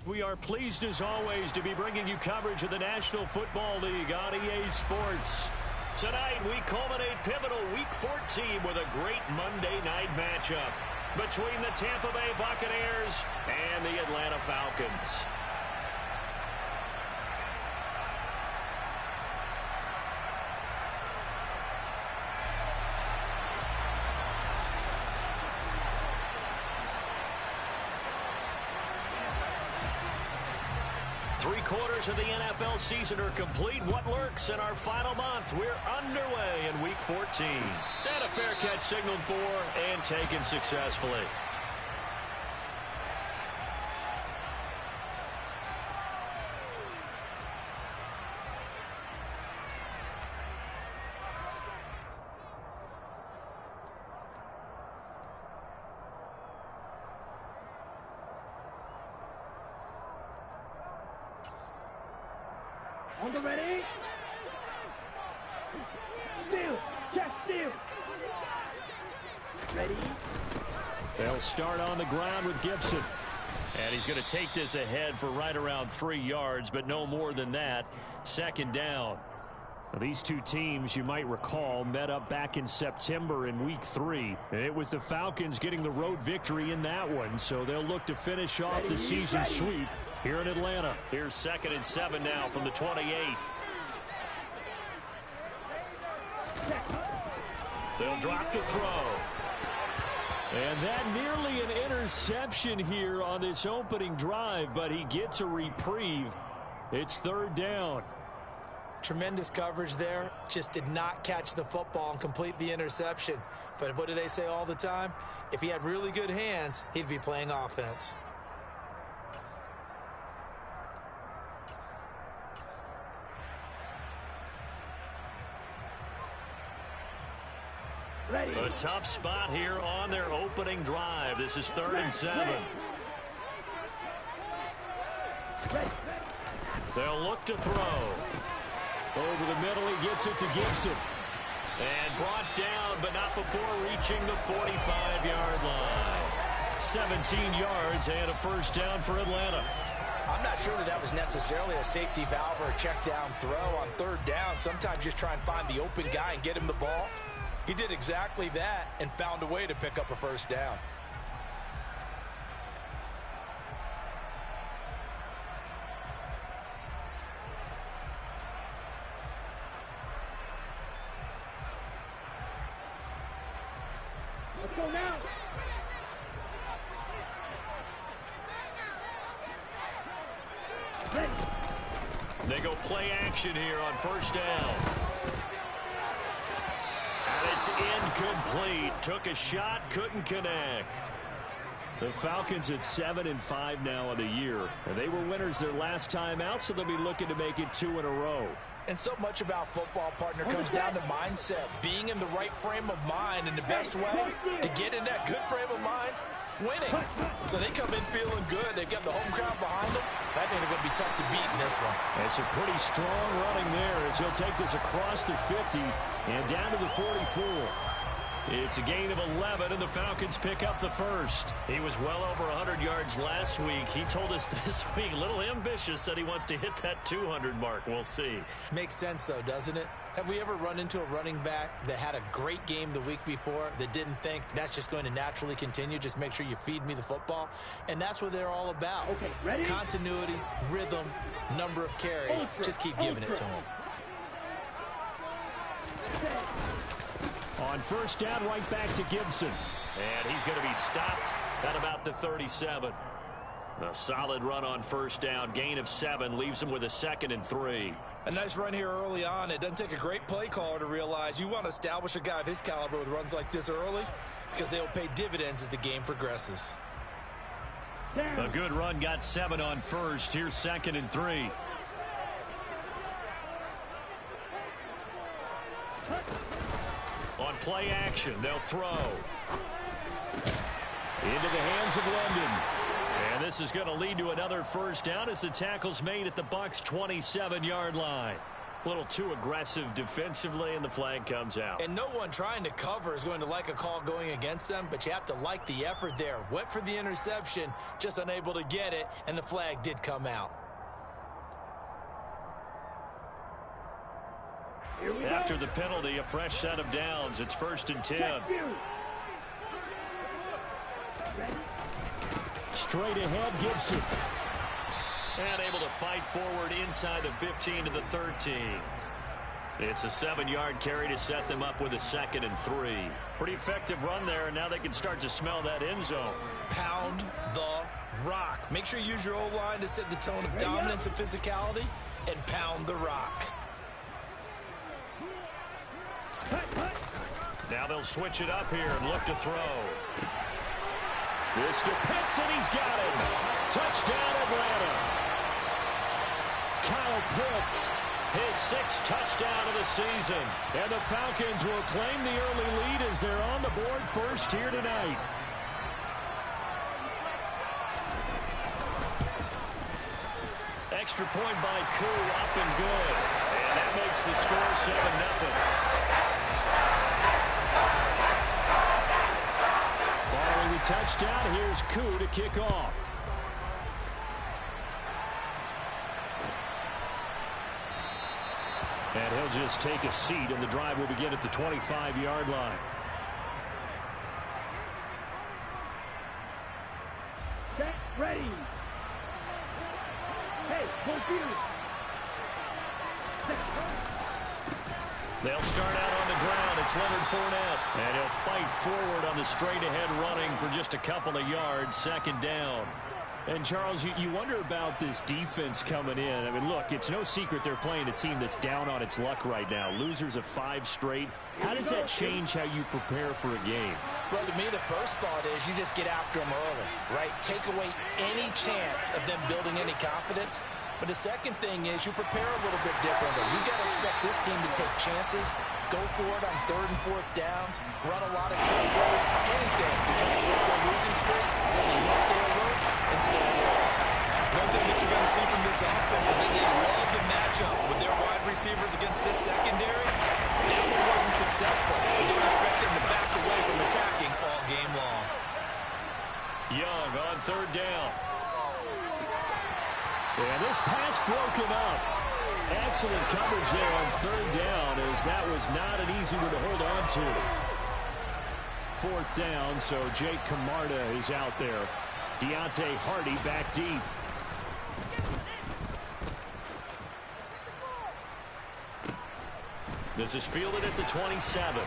We are pleased as always to be bringing you coverage of the National Football League on EA Sports. Tonight we culminate pivotal Week 14 with a great Monday night matchup between the Tampa Bay Buccaneers and the Atlanta Falcons. Three-quarters of the NFL season are complete. What lurks in our final month? We're underway in Week 14. And a fair catch signaled for and taken successfully. On the ready. Steal. Check steal. Ready. They'll start on the ground with Gibson. And he's going to take this ahead for right around 3 yards, but no more than that. Second down. Now, these two teams, you might recall, met up back in September in Week 3. It was the Falcons getting the road victory in that one, so they'll look to finish off the season sweep here in Atlanta. Here's 2nd and 7 now from the 28. They'll drop to throw. And that nearly an interception here on this opening drive, but he gets a reprieve. It's 3rd down. Tremendous coverage there. Just did not catch the football and complete the interception. But what do they say all the time? If he had really good hands, he'd be playing offense. Ready. A tough spot here on their opening drive. This is 3rd and 7. Ready. They'll look to throw. Over the middle, he gets it to Gibson. And brought down, but not before reaching the 45-yard line. 17 yards and a first down for Atlanta. I'm not sure that was necessarily a safety valve or a check down throw on 3rd down. Sometimes just try and find the open guy and get him the ball. He did exactly that and found a way to pick up a first down. Let's go now. Ready. They go play action here on 1st down. And it's incomplete. Took a shot, couldn't connect. The Falcons at 7-5 now on the year. And they were winners their last time out, so they'll be looking to make it 2 in a row. And so much about football, partner, comes down to mindset. Being in the right frame of mind, and the best way to get in that good frame of mind, winning. So they come in feeling good. They've got the home crowd behind them. I think they're going to be tough to beat in this one. It's a pretty strong running there as he'll take this across the 50 and down to the 44. It's a gain of 11, and the Falcons pick up the first. He was well over 100 yards last week. He told us this week, a little ambitious, said he wants to hit that 200 mark. We'll see. Makes sense, though, doesn't it? Have we ever run into a running back that had a great game the week before that didn't think that's just going to naturally continue? Just make sure you feed me the football. And that's what they're all about. Okay, ready? Continuity, rhythm, number of carries. Just keep giving it to them. On 1st down, right back to Gibson. And he's going to be stopped at about the 37. A solid run on 1st down. Gain of 7 leaves him with a 2nd and 3. A nice run here early on. It doesn't take a great play caller to realize you want to establish a guy of his caliber with runs like this early because they'll pay dividends as the game progresses. A good run, got 7 on 1st. Here's 2nd and 3. On play action, they'll throw. Into the hands of London. And this is going to lead to another first down as the tackle's made at the Bucs' 27-yard line. A little too aggressive defensively, and the flag comes out. And no one trying to cover is going to like a call going against them, but you have to like the effort there. Went for the interception, just unable to get it, and the flag did come out. After the penalty, a fresh set of downs. It's 1st and 10. Straight ahead, Gibson. And able to fight forward inside the 15 to the 13. It's a 7-yard carry to set them up with a 2nd and 3. Pretty effective run there, and now they can start to smell that end zone. Pound the rock. Make sure you use your O-line to set the tone of dominance and physicality, and pound the rock. Now they'll switch it up here and look to throw. This to Pitts, and he's got him. Touchdown, Atlanta. Kyle Pitts. His 6th touchdown of the season. And the Falcons will claim the early lead as they're on the board first here tonight. Extra point by Koo, up and good. And that makes the score 7-0. Following the touchdown, here's Koo to kick off. And he'll just take a seat, and the drive will begin at the 25-yard line. Set, ready. Hey, confused. They'll start out on the ground. It's Leonard Fournette. And he'll fight forward on the straight-ahead running for just a couple of yards. 2nd down. And, Charles, you wonder about this defense coming in. I mean, look, it's no secret they're playing a team that's down on its luck right now. Losers of 5 straight. How does that change how you prepare for a game? Well, to me, the first thought is you just get after them early, right? Take away any chance of them building any confidence. But the second thing is you prepare a little bit differently. You got to expect this team to take chances, go for it on 3rd and 4th downs, run a lot of trick plays, anything to try to break their losing streak. So you must stay alert and stay alert. One thing that you're going to see from this offense is that they love the matchup with their wide receivers against this secondary. That one wasn't successful. I don't expect them to back away from attacking all game long. Young on 3rd down. And this pass broken up. Excellent coverage there on 3rd down, as that was not an easy one to hold on to. 4th down, so Jake Camarda is out there. Deontay Hardy back deep. This is fielded at the 27.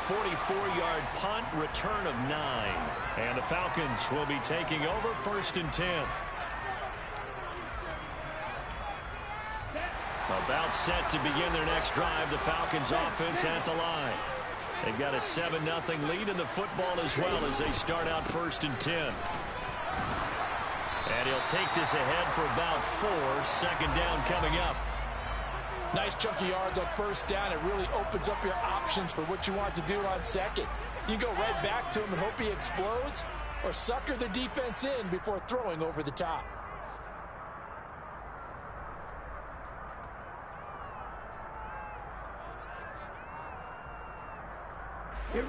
44-yard punt, return of 9. And the Falcons will be taking over 1st and 10. About set to begin their next drive. The Falcons offense at the line. They've got a 7-0 lead in the football as well as they start out 1st and 10. And he'll take this ahead for about 4. 2nd down coming up. Nice chunk of yards on 1st down. It really opens up your options for what you want to do on 2nd. You go right back to him and hope he explodes, or sucker the defense in before throwing over the top.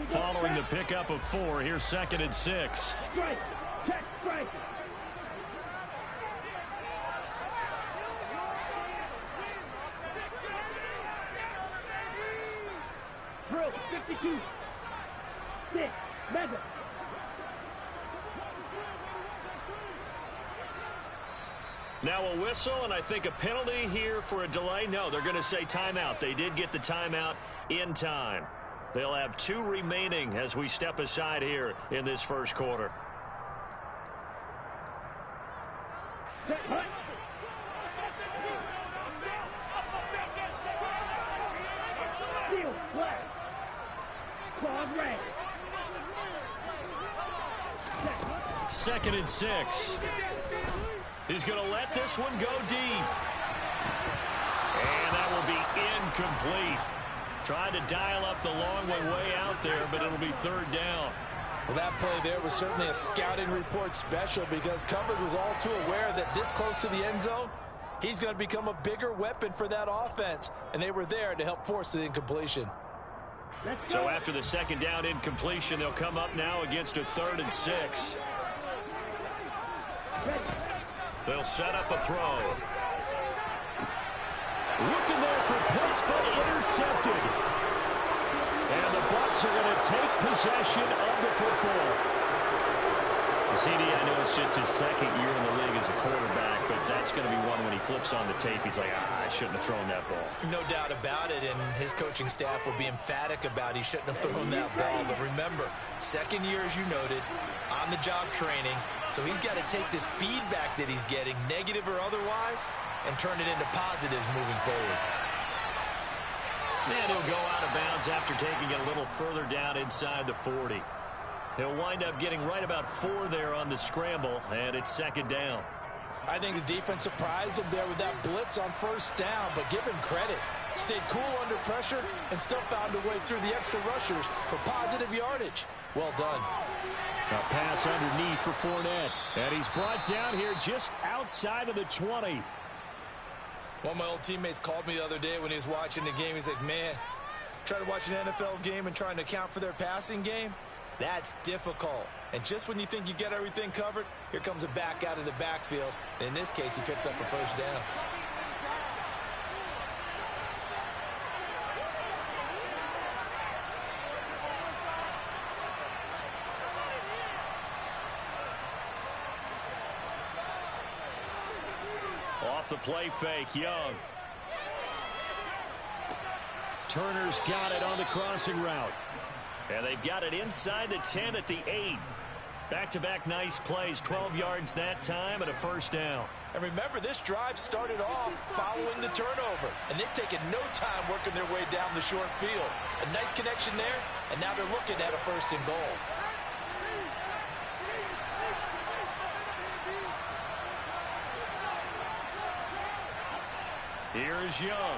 Following the pickup of 4, here's 2nd and 6. Strike. Check, strike. Drill, 52. 6, mega. Now a whistle, and I think a penalty here for a delay. No, they're going to say timeout. They did get the timeout in time. They'll have 2 remaining as we step aside here in this 1st quarter. Set, hunt. Steel, flag. Claws red. 2nd and 6. He's going to let this one go deep. And that will be incomplete. Tried to dial up the long one way out there, but it'll be 3rd down. Well, that play there was certainly a scouting report special because coverage was all too aware that this close to the end zone, he's going to become a bigger weapon for that offense, and they were there to help force the incompletion. So after the second down incompletion, they'll come up now against a 3rd and 6. They'll set up a throw. Looking there for Pitts, but intercepted. And the Bucs are going to take possession of the football. CD, I know it's just his 2nd year in the league as a quarterback, but that's going to be one when he flips on the tape. He's like, I shouldn't have thrown that ball. No doubt about it, and his coaching staff will be emphatic about he shouldn't have thrown that ball. But remember, 2nd year, as you noted, on-the-job training, so he's got to take this feedback that he's getting, negative or otherwise, and turn it into positives moving forward. And he'll go out of bounds after taking it a little further down inside the 40. He'll wind up getting right about 4 there on the scramble, and it's 2nd down. I think the defense surprised him there with that blitz on 1st down, but give him credit. Stayed cool under pressure and still found a way through the extra rushers for positive yardage. Well done. A pass underneath for Fournette, and he's brought down here just outside of the 20. One of my old teammates called me the other day when he was watching the game. He's like, man, trying to watch an NFL game and trying to account for their passing game? That's difficult. And just when you think you get everything covered, here comes a back out of the backfield. And in this case, he picks up a 1st down. Off the play fake, Young. Turner's got it on the crossing route. And they've got it inside the 10 at the 8. Back-to-back nice plays, 12 yards that time and a 1st down. And remember, this drive started off following the turnover. And they've taken no time working their way down the short field. A nice connection there, and now they're looking at a 1st and goal. Here's Young.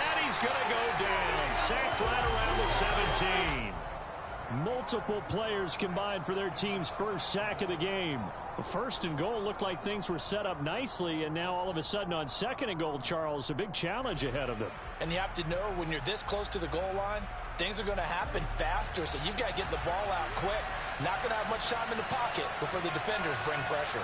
And he's going to go down. Sacked right around the 17. Multiple players combined for their team's 1st sack of the game. The 1st and goal looked like things were set up nicely, and now all of a sudden on 2nd and goal, Charles, a big challenge ahead of them. And you have to know when you're this close to the goal line, things are going to happen faster, so you've got to get the ball out quick. Not going to have much time in the pocket before the defenders bring pressure.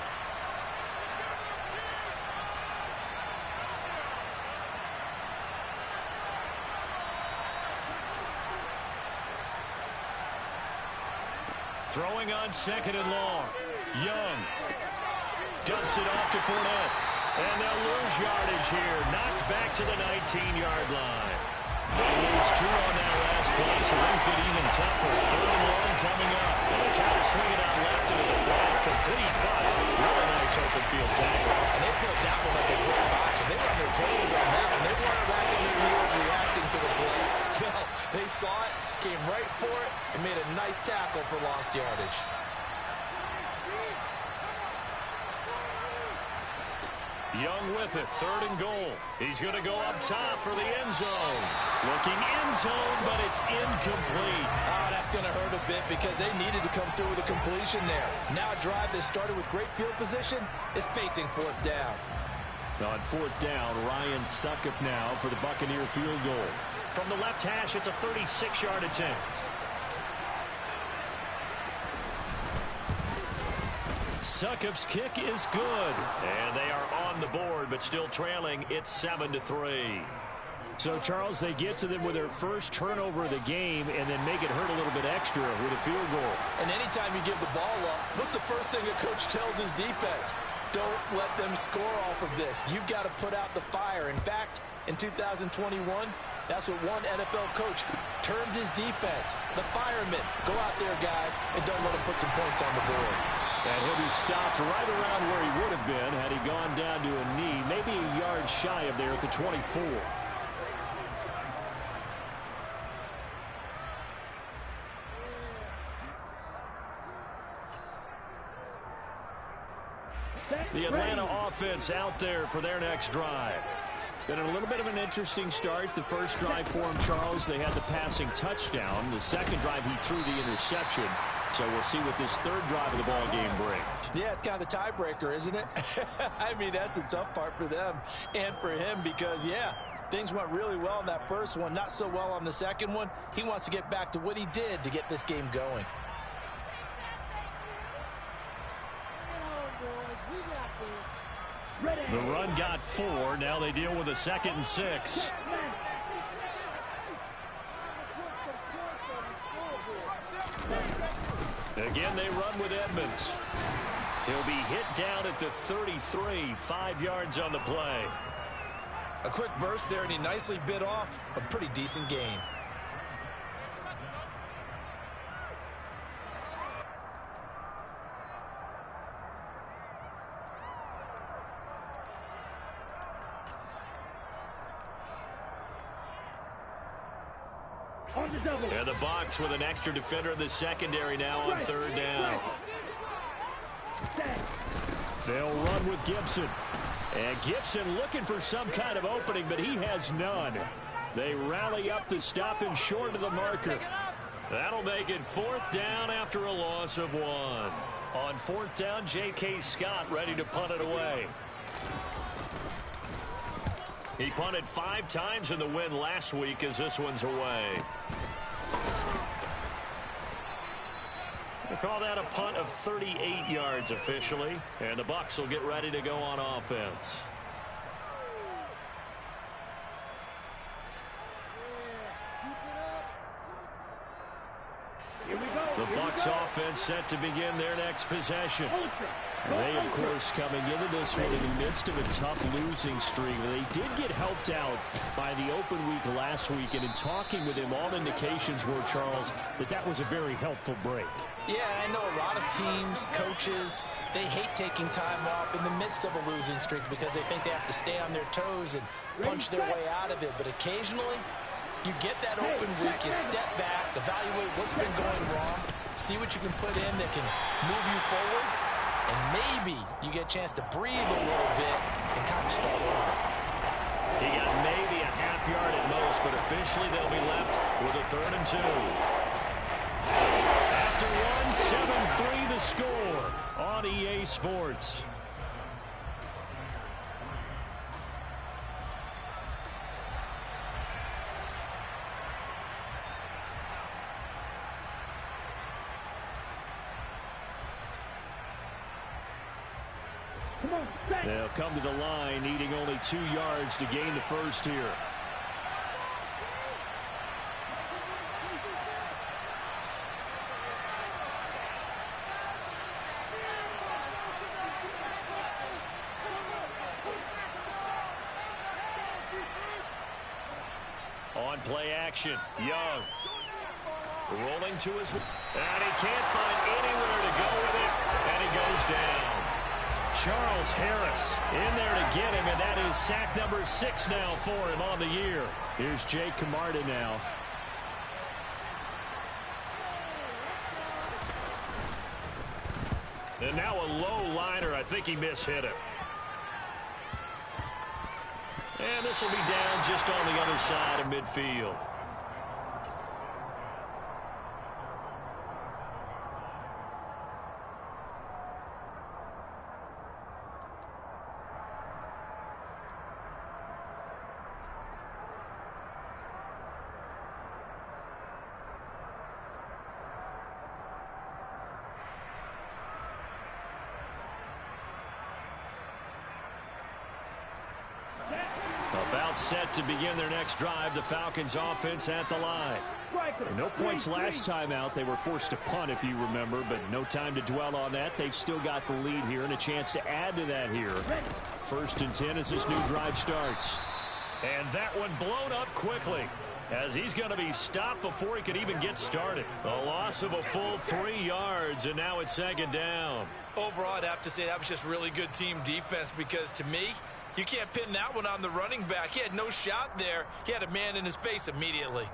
Throwing on 2nd and long. Young dumps it off to Fournette. And they'll lose yardage here. Knocked back to the 19-yard line. They lose 2 on that last play, so things get even tougher. 3rd and long coming up. And they try to swing it out left into the flat. Complete, but really nice open field tackle. And they played that one like a great boxer. They were on their toes on that one. They weren't back on their heels reacting to the play. No, they saw it, came right for it, and made a nice tackle for lost yardage. Young with it, 3rd and goal. He's going to go up top for the end zone. Looking end zone, but it's incomplete. Oh, that's going to hurt a bit because they needed to come through with a completion there. Now a drive that started with great field position is facing 4th down. On 4th down, Ryan Succop now for the Buccaneer field goal. From the left hash, it's a 36-yard attempt. Succop's kick is good. And they are on the board, but still trailing. It's 7-3. So, Charles, they get to them with their first turnover of the game and then make it hurt a little bit extra with a field goal. And anytime you give the ball up, what's the first thing a coach tells his defense? Don't let them score off of this. You've got to put out the fire. In fact, in 2021, that's what one NFL coach termed his defense. The firemen. Go out there, guys, and don't let them put some points on the board. And he'll be stopped right around where he would have been had he gone down to a knee, maybe a yard shy of there at the 24. The Atlanta offense out there for their next drive. Been a little bit of an interesting start. The first drive for him, Charles, they had the passing touchdown. The second drive, he threw the interception. So we'll see what this third drive of the ball game brings. Yeah, it's kind of the tiebreaker, isn't it? I mean, that's the tough part for them and for him because, yeah, things went really well in that first one, not so well on the second one. He wants to get back to what he did to get this game going. The run got 4. Now they deal with a 2nd and 6. Again, they run with Edmonds. He'll be hit down at the 33, 5 yards on the play. A quick burst there, and he nicely bit off a pretty decent game. And the Bucs with an extra defender in the secondary now on 3rd down. They'll run with Gibson. And Gibson looking for some kind of opening, but he has none. They rally up to stop him short of the marker. That'll make it 4th down after a loss of 1. On 4th down, J.K. Scott ready to punt it away. He punted 5 times in the win last week as this one's away. They call that a punt of 38 yards officially, and the Bucs will get ready to go on offense. The Bucs offense set to begin their next possession. They, of course, coming into this one in the midst of a tough losing streak. They did get helped out by the open week last week, and in talking with him, all indications were, Charles, that was a very helpful break. Yeah, I know a lot of teams, coaches, they hate taking time off in the midst of a losing streak because they think they have to stay on their toes and punch their way out of it. But occasionally, you get that open week, you step back, evaluate what's been going wrong, see what you can put in that can move you forward, and maybe you get a chance to breathe a little bit and kind of start over. He got maybe a half yard at most, but officially they'll be left with a 3rd and 2. After 1, 7-3 the score on EA Sports. They'll come to the line, needing only 2 yards to gain the first here. On play action, Young. Rolling to his... And he can't find anywhere to go with it, and he goes down. Charles Harris in there to get him, and that is sack number 6 now for him on the year. Here's Jake Camarda now. And now a low liner. I think he mishit it. And this will be down just on the other side of midfield. About set to begin their next drive. The Falcons offense at the line. No points last time out. They were forced to punt, if you remember, but no time to dwell on that. They've still got the lead here and a chance to add to that here. 1st and 10 as this new drive starts. And that one blown up quickly as he's going to be stopped before he could even get started. A loss of a full 3 yards, and now it's 2nd down. Overall, I'd have to say that was just really good team defense because, to me, you can't pin that one on the running back. He had no shot there. He had a man in his face immediately.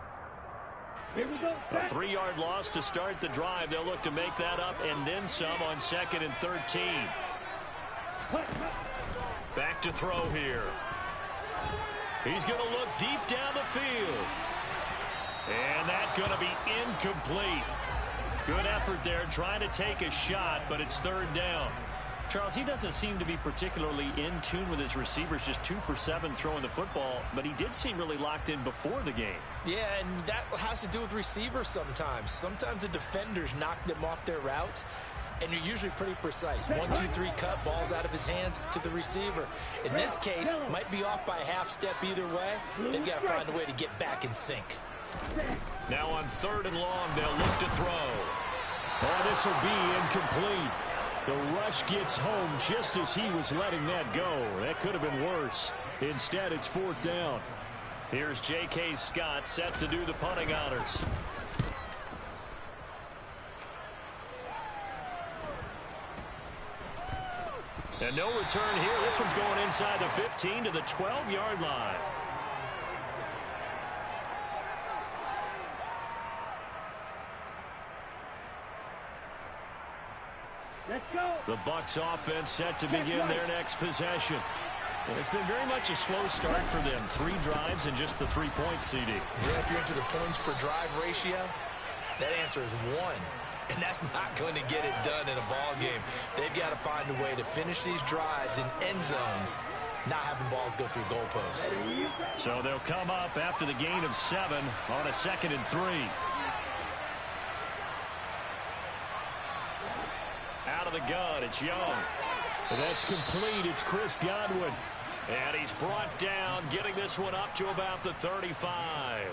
Here we go. A 3-yard loss to start the drive. They'll look to make that up and then some on 2nd and 13. Back to throw here. He's going to look deep down the field. And that's going to be incomplete. Good effort there, trying to take a shot, but it's third down. Charles, he doesn't seem to be particularly in tune with his receivers, just 2 for 7 throwing the football, but he did seem really locked in before the game. Yeah, and that has to do with receivers sometimes. Sometimes the defenders knock them off their routes, and you're usually pretty precise. 1, 2, 3 cut, balls out of his hands to the receiver. In this case, might be off by a half step either way. They've got to find a way to get back in sync. Now on 3rd and long, they'll look to throw. Oh, this will be incomplete. The rush gets home just as he was letting that go. That could have been worse. Instead, it's 4th down. Here's J.K. Scott set to do the punting honors. And no return here. This one's going inside the 15 to the 12-yard line. Let's go. The Bucs offense set to begin their next possession. And it's been very much a slow start for them. 3 drives and just the 3 points, CD. Yeah, if you're into the points per drive ratio, that answer is 1. And that's not going to get it done in a ball game. They've got to find a way to finish these drives in end zones, not having balls go through goalposts. So they'll come up after the gain of 7 on a 2nd and 3. Out of the gun, it's Young. That's complete. It's Chris Godwin. And he's brought down, getting this one up to about the 35.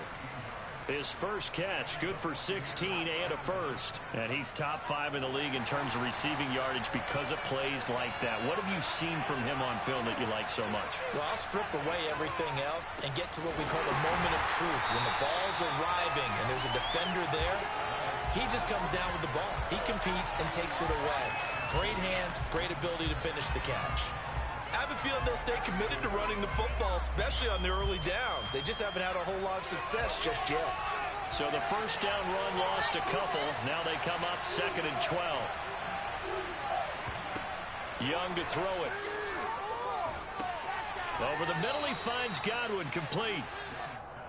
His first catch, good for 16 and a first. And he's top 5 in the league in terms of receiving yardage because of plays like that. What have you seen from him on film that you like so much? Well, I'll strip away everything else and get to what we call the moment of truth. When the ball's arriving and there's a defender there, he just comes down with the ball. He competes and takes it away. Great hands, great ability to finish the catch. I have a feeling they'll stay committed to running the football, especially on the early downs. They just haven't had a whole lot of success just yet. So the first down run lost a couple. Now they come up 2nd and 12. Young to throw it. Over the middle, he finds Godwin, complete.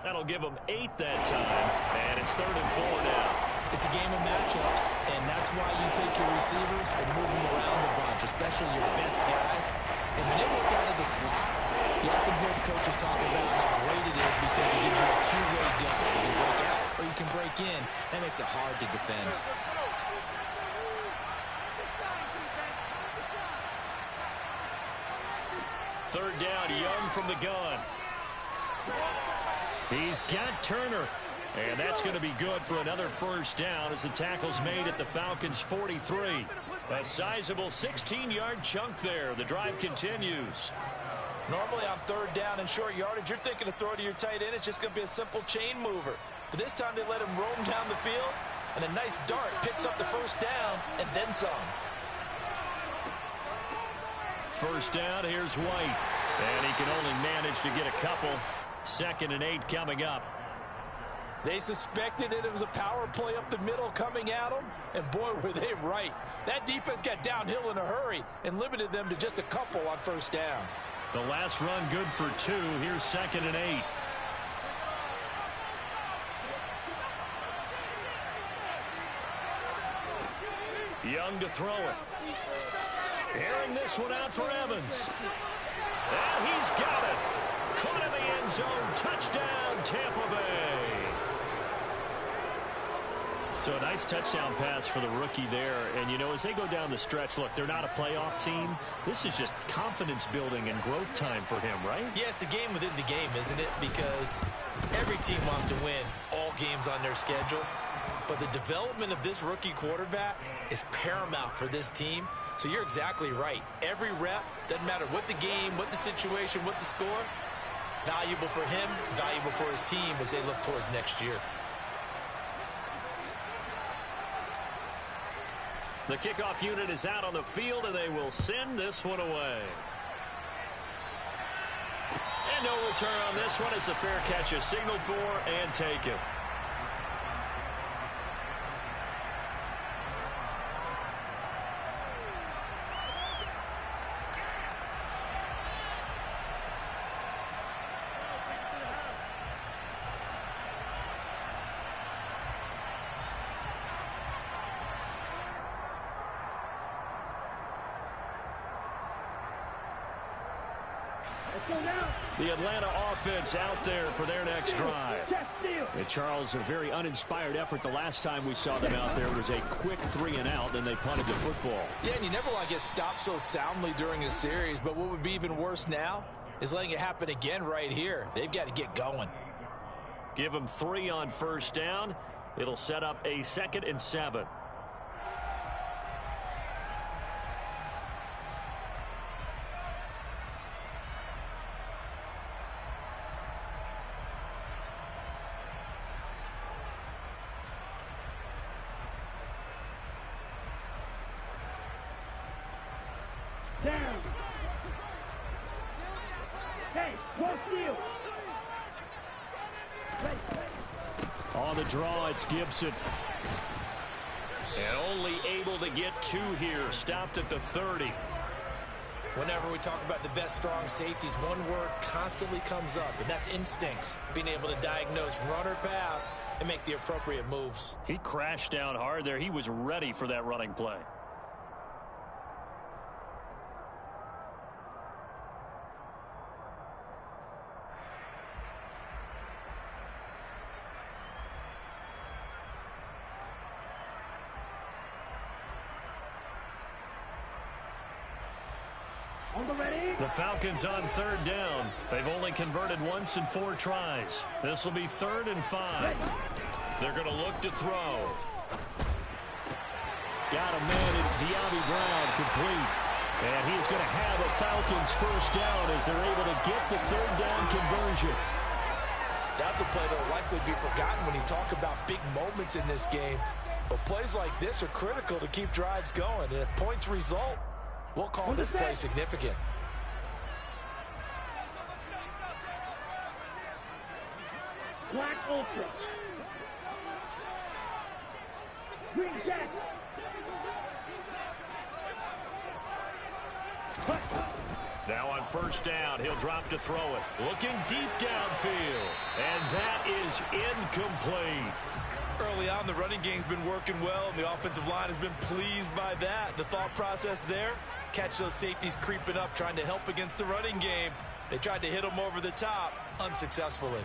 That'll give him 8 that time. And it's 3rd and 4 now. It's a game of matchups, and that's why you take your receivers and move them around a bunch, especially your best guys. And when they work out of the slot, you often hear the coaches talk about how great it is because it gives you a two-way gun. You can break out or you can break in. That makes it hard to defend. Third down, Young from the gun. He's got Turner. And that's going to be good for another first down as the tackle's made at the Falcons' 43. A sizable 16-yard chunk there. The drive continues. Normally on 3rd down and short yardage, you're thinking to throw to your tight end. It's just going to be a simple chain mover. But this time they let him roam down the field, and a nice dart picks up the first down and then some. First down, here's White. And he can only manage to get a couple. 2nd and 8 coming up. They suspected it was a power play up the middle coming at them, and boy, were they right. That defense got downhill in a hurry and limited them to just a couple on first down. The last run good for 2. Here's 2nd and 8. Young to throw it. Airing this one out for Evans. And he's got it. Caught in the end zone. Touchdown, Tampa Bay. So a nice touchdown pass for the rookie there. And, you know, as they go down the stretch, look, they're not a playoff team. This is just confidence building and growth time for him, right? Yeah, it's a game within the game, isn't it? Because every team wants to win all games on their schedule. But the development of this rookie quarterback is paramount for this team. So you're exactly right. Every rep, doesn't matter what the game, what the situation, what the score, valuable for him, valuable for his team as they look towards next year. The kickoff unit is out on the field, and they will send this one away. And no return on this one as the fair catch is signaled for and taken. Let's go now. The Atlanta offense out there for their next drive. And Charles, a very uninspired effort the last time we saw them out there. It was a quick 3 and out, then they punted the football. Yeah, and you never want to get stopped so soundly during a series, but what would be even worse now is letting it happen again right here. They've got to get going. Give them 3 on first down. It'll set up a 2nd and 7. Down. Hey, cross field. On the draw, it's Gibson. And only able to get 2 here. Stopped at the 30. Whenever we talk about the best strong safeties, one word constantly comes up, and that's instincts. Being able to diagnose run or pass and make the appropriate moves. He crashed down hard there. He was ready for that running play. The Falcons on 3rd down. They've only converted once in 4 tries. This will be 3rd and 5. They're going to look to throw. Got a man. It's De'Ami Brown complete. And he's going to have a Falcons first down as they're able to get the 3rd down conversion. That's a play that will likely be forgotten when you talk about big moments in this game. But plays like this are critical to keep drives going. And if points result, we'll call this play significant. Black Ultra. Green Jack. Now on first down, he'll drop to throw it. Looking deep downfield. And that is incomplete. Early on, the running game's been working well, and the offensive line has been pleased by that. The thought process there, catch those safeties creeping up, trying to help against the running game. They tried to hit them over the top, unsuccessfully.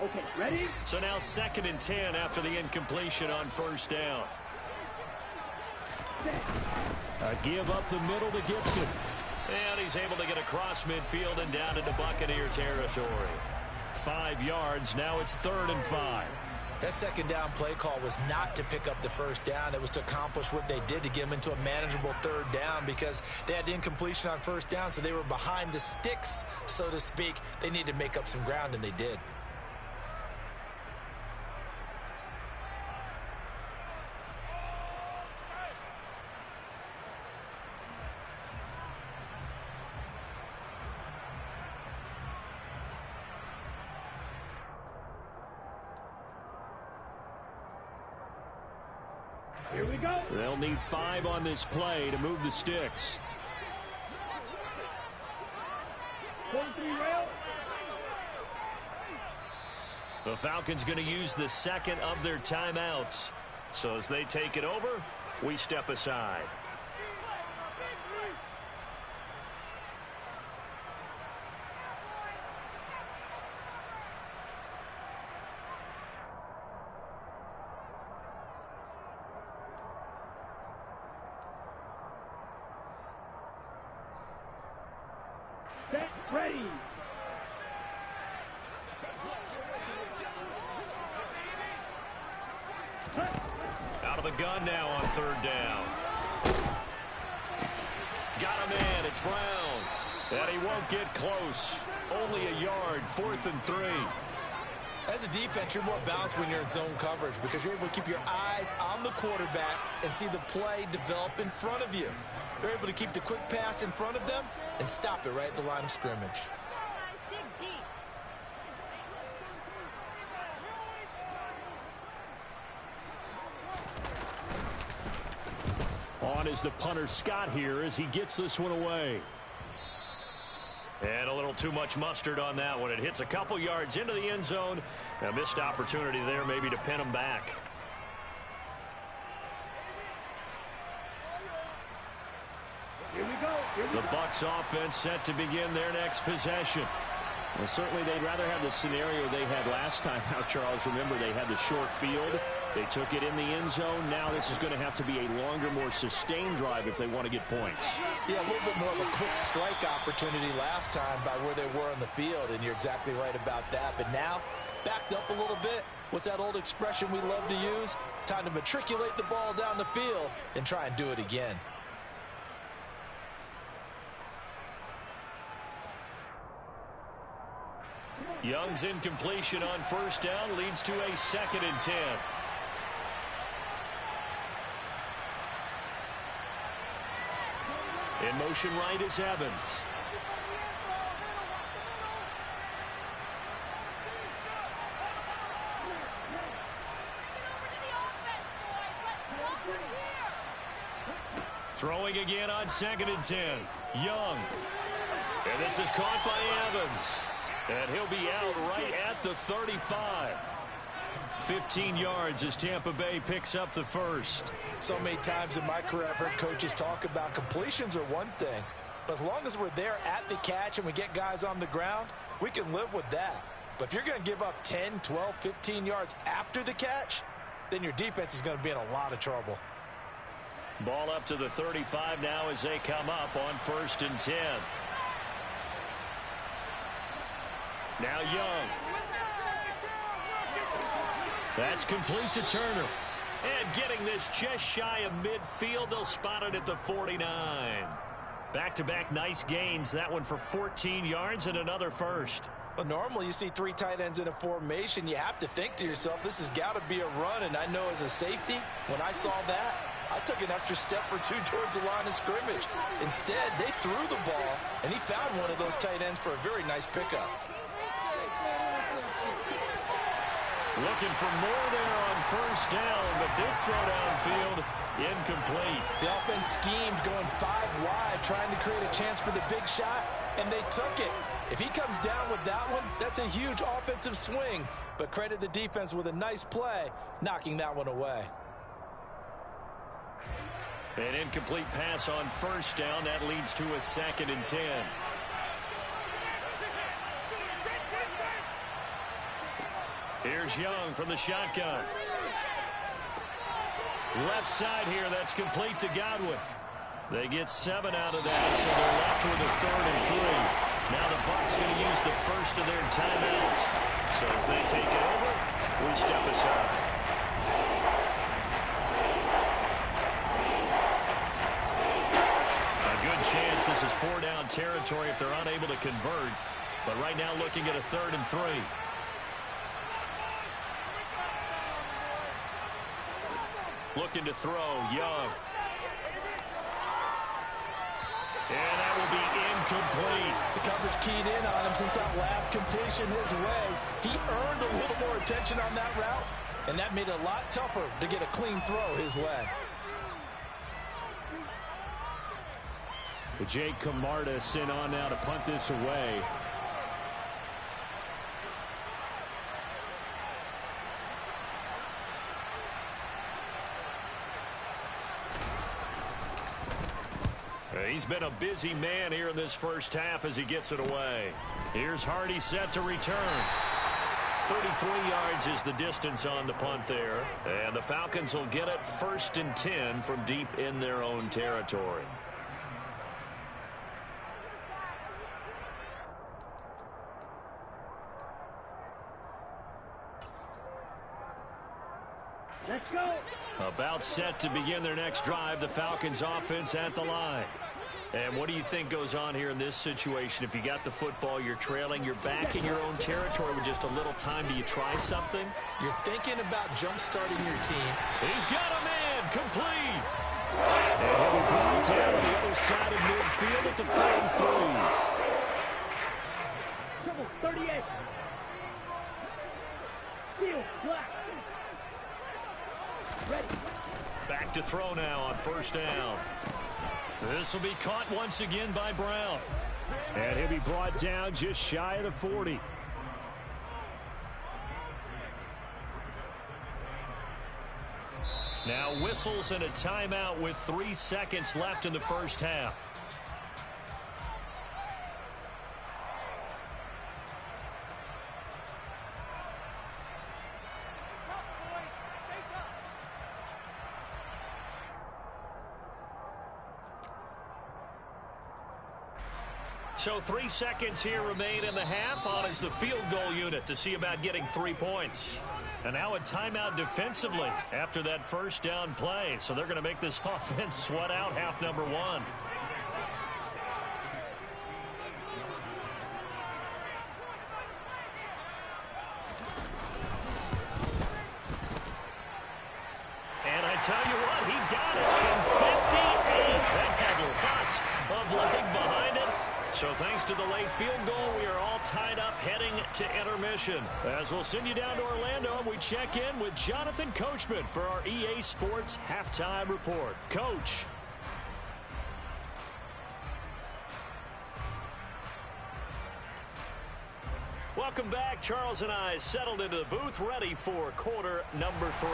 Okay, ready? So now 2nd and 10 after the incompletion on first down. A give up the middle to Gibson. And he's able to get across midfield and down into Buccaneer territory. 5 yards. Now it's 3rd and 5. That 2nd down play call was not to pick up the first down. It was to accomplish what they did to get them into a manageable 3rd down because they had the incompletion on first down, so they were behind the sticks, so to speak. They needed to make up some ground, and they did. Here we go. They'll need 5 on this play to move the sticks. 43 rail. The Falcons going to use the 2nd of their timeouts. So as they take it over, we step aside. Set, ready. Out of the gun now on 3rd down. Got a man. It's Brown. And he won't get close. Only a yard. 4th and 3. As a defense, you're more balanced when you're in zone coverage because you're able to keep your eyes on the quarterback and see the play develop in front of you. They're able to keep the quick pass in front of them and stop it right at the line of scrimmage. On is the punter Scott here as he gets this one away. And a little too much mustard on that one. It hits a couple yards into the end zone. A missed opportunity there maybe to pin them back. Here we go. The Bucs offense set to begin their next possession. Well, certainly they'd rather have the scenario they had last time out, Charles. Remember, they had the short field. They took it in the end zone. Now this is going to have to be a longer, more sustained drive if they want to get points. Yeah, a little bit more of a quick strike opportunity last time by where they were on the field, and you're exactly right about that. But now, backed up a little bit. What's that old expression we love to use? Time to matriculate the ball down the field and try and do it again. Young's incompletion on first down leads to a 2nd and 10. In motion right is Evans. Throwing again on 2nd and 10. Young. And this is caught by Evans. And he'll be out right at the 35. 15 yards as Tampa Bay picks up the first. So many times in my career I've heard coaches talk about completions are one thing. But as long as we're there at the catch and we get guys on the ground, we can live with that. But if you're going to give up 10, 12, 15 yards after the catch, then your defense is going to be in a lot of trouble. Ball up to the 35 now as they come up on 1st and 10. Now Young. That's complete to Turner. And getting this just shy of midfield, they'll spot it at the 49. Back-to-back nice gains. That one for 14 yards and another first. Well, normally you see 3 tight ends in a formation. You have to think to yourself, this has got to be a run. And I know as a safety, when I saw that, I took an extra step or two towards the line of scrimmage. Instead, they threw the ball, and he found one of those tight ends for a very nice pickup. Looking for more there on first down, but this throw downfield incomplete. The offense schemed going 5 wide, trying to create a chance for the big shot, and they took it. If he comes down with that one, that's a huge offensive swing. But credit the defense with a nice play, knocking that one away. An incomplete pass on first down. That leads to a 2nd and 10. Here's Young from the shotgun. Left side here, that's complete to Godwin. They get 7 out of that, so they're left with a 3rd and 3. Now the Bucs going to use the first of their timeouts. So as they take it over, we step aside. A good chance this is 4-down territory if they're unable to convert. But right now looking at a 3rd and 3. Looking to throw, Young. And that will be incomplete. The coverage keyed in on him since that last completion his way. He earned a little more attention on that route, and that made it a lot tougher to get a clean throw his way. Jake Camarda sent on now to punt this away. He's been a busy man here in this first half as he gets it away. Here's Hardy set to return. 33 yards is the distance on the punt there. And the Falcons will get it 1st and 10 from deep in their own territory. Let's go. About set to begin their next drive. The Falcons offense at the line. And what do you think goes on here in this situation? If you got the football, you're trailing, you're back in your own territory with just a little time. Do you try something? You're thinking about jump-starting your team. He's got a man, complete. And he'll be brought down on the other side of midfield at the 43. Double 38. Field black. Ready. Back to throw now on first down. This will be caught once again by Brown. And he'll be brought down just shy of the 40. Now whistles and a timeout with 3 seconds left in the first half. So 3 seconds here remain in the half. On is the field goal unit to see about getting 3 points. And now a timeout defensively after that first down play. So they're going to make this offense sweat out half number 1. And I tell you what, he got it from 58. That had lots of leg behind it. So thanks to the late field goal, we are all tied up heading to intermission. As we'll send you down to Orlando, and we check in with Jonathan Coachman for our EA Sports Halftime Report. Coach. Welcome back. Charles and I settled into the booth, ready for quarter number 3.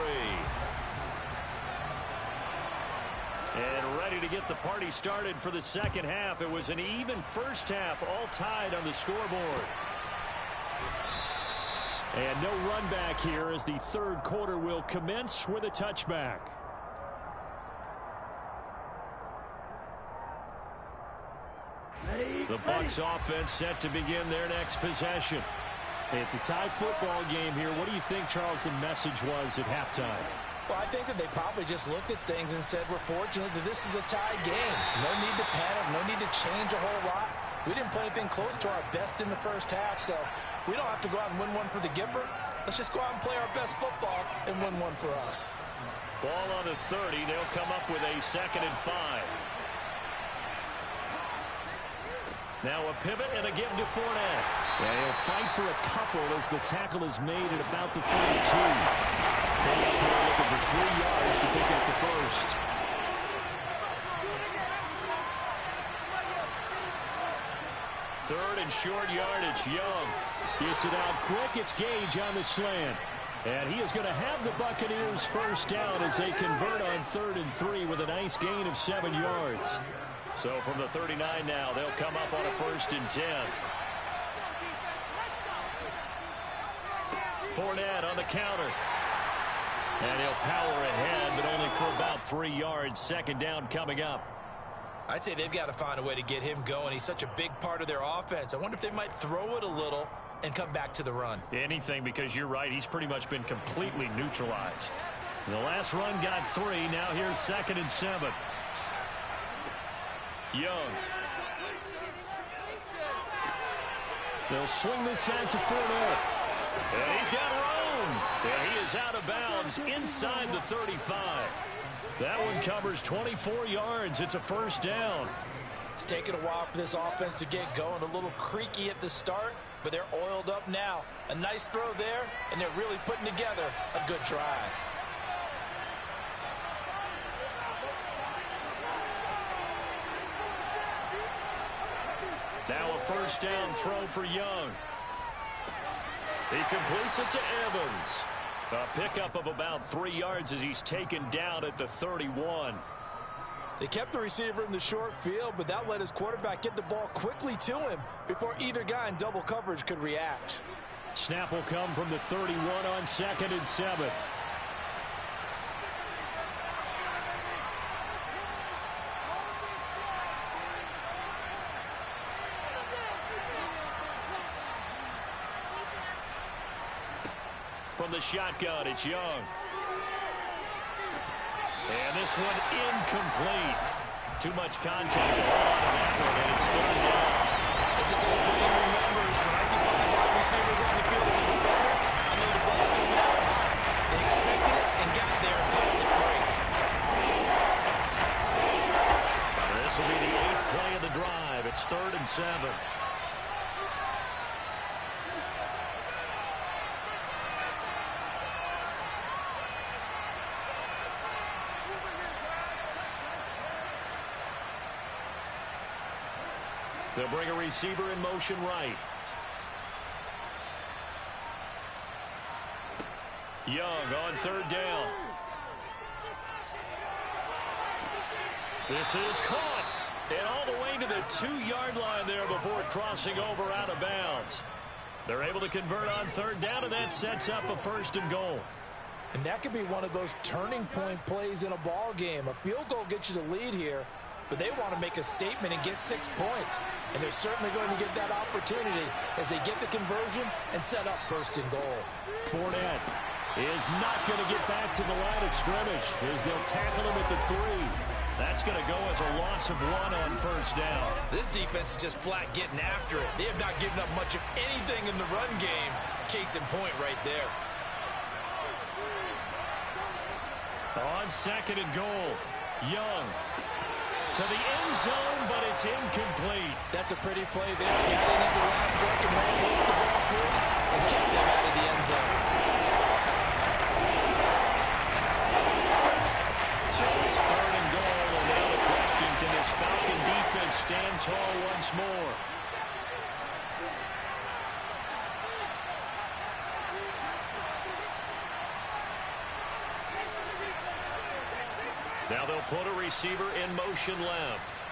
And ready to get the party started for the second half. It was an even first half, all tied on the scoreboard. And no run back here as the third quarter will commence with a touchback. The Bucs offense set to begin their next possession. It's a tied football game here. What do you think, Charles, the message was at halftime? Well, I think that they probably just looked at things and said, we're fortunate that this is a tie game. No need to panic, no need to change a whole lot. We didn't play anything close to our best in the first half, so we don't have to go out and win one for the Gipper. Let's just go out and play our best football and win one for us. Ball on the 30. They'll come up with a 2nd and 5. Now a pivot and a give to Fournette. Yeah, he'll fight for a couple as the tackle is made at about the 32. Pulling up here looking for 3 yards to pick up the first. Third and short yardage, Young. Gets it out quick. It's Gage on the slant. And he is going to have the Buccaneers first down as they convert on 3rd and 3 with a nice gain of 7 yards. So from the 39 now, they'll come up on a 1st and 10. Fournette on the counter. And he'll power ahead, but only for about 3 yards. 2nd down coming up. I'd say they've got to find a way to get him going. He's such a big part of their offense. I wonder if they might throw it a little and come back to the run. Anything, because you're right. He's pretty much been completely neutralized. The last run got 3. Now here's 2nd and 7. Young. They'll swing this out to Fournette. And he's got room. And he is out of bounds inside the 35. That one covers 24 yards. It's a 1st down. It's taken a while for this offense to get going. A little creaky at the start, but they're oiled up now. A nice throw there, and they're really putting together a good drive. Now a 1st down throw for Young. He completes it to Evans. A pickup of about 3 yards as he's taken down at the 31. They kept the receiver in the short field, but that let his quarterback get the ball quickly to him before either guy in double coverage could react. Snap will come from the 31 on 2nd and 7. From the shotgun, it's Young. And this one incomplete. Too much contact on that one, and it's 3rd down. This is what Wayne remembers. When I see 5 wide receivers on the field as a defender, I know the ball's coming out high. They expected it and got there and popped it free. This will be the 8th play of the drive. It's 3rd and 7. They'll bring a receiver in motion right. Young on third down. This is caught. And all the way to the 2-yard line there before crossing over out of bounds. They're able to convert on third down, and that sets up a 1st and goal. And that could be one of those turning point plays in a ball game. A field goal gets you the lead here, but they want to make a statement and get 6 points. And they're certainly going to get that opportunity as they get the conversion and set up 1st and goal. Fournette is not going to get back to the line of scrimmage as they'll tackle him at the 3. That's going to go as a loss of 1 on 1st down. This defense is just flat getting after it. They have not given up much of anything in the run game. Case in point right there. On 2nd and goal, Young to the end zone, but it's incomplete. That's a pretty play there. Got in at the last second, held close to ball 3, and kept them out of the end zone. So it's 3rd and goal, and now the question, can this Falcon defense stand tall once more? Now they'll put a receiver in motion left.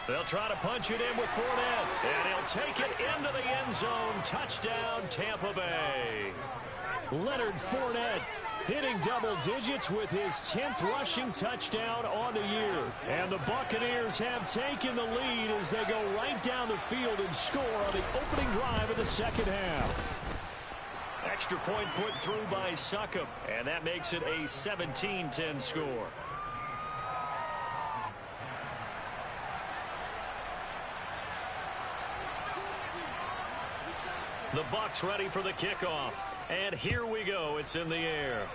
They'll try to punch it in with Fournette, and he'll take it into the end zone. Touchdown, Tampa Bay. Leonard Fournette hitting double digits with his 10th rushing touchdown on the year. And the Buccaneers have taken the lead as they go right down the field and score on the opening drive of the 2nd half. Extra point put through by Succop, and that makes it a 17-10 score. The Bucs ready for the kickoff. And here we go. It's in the air.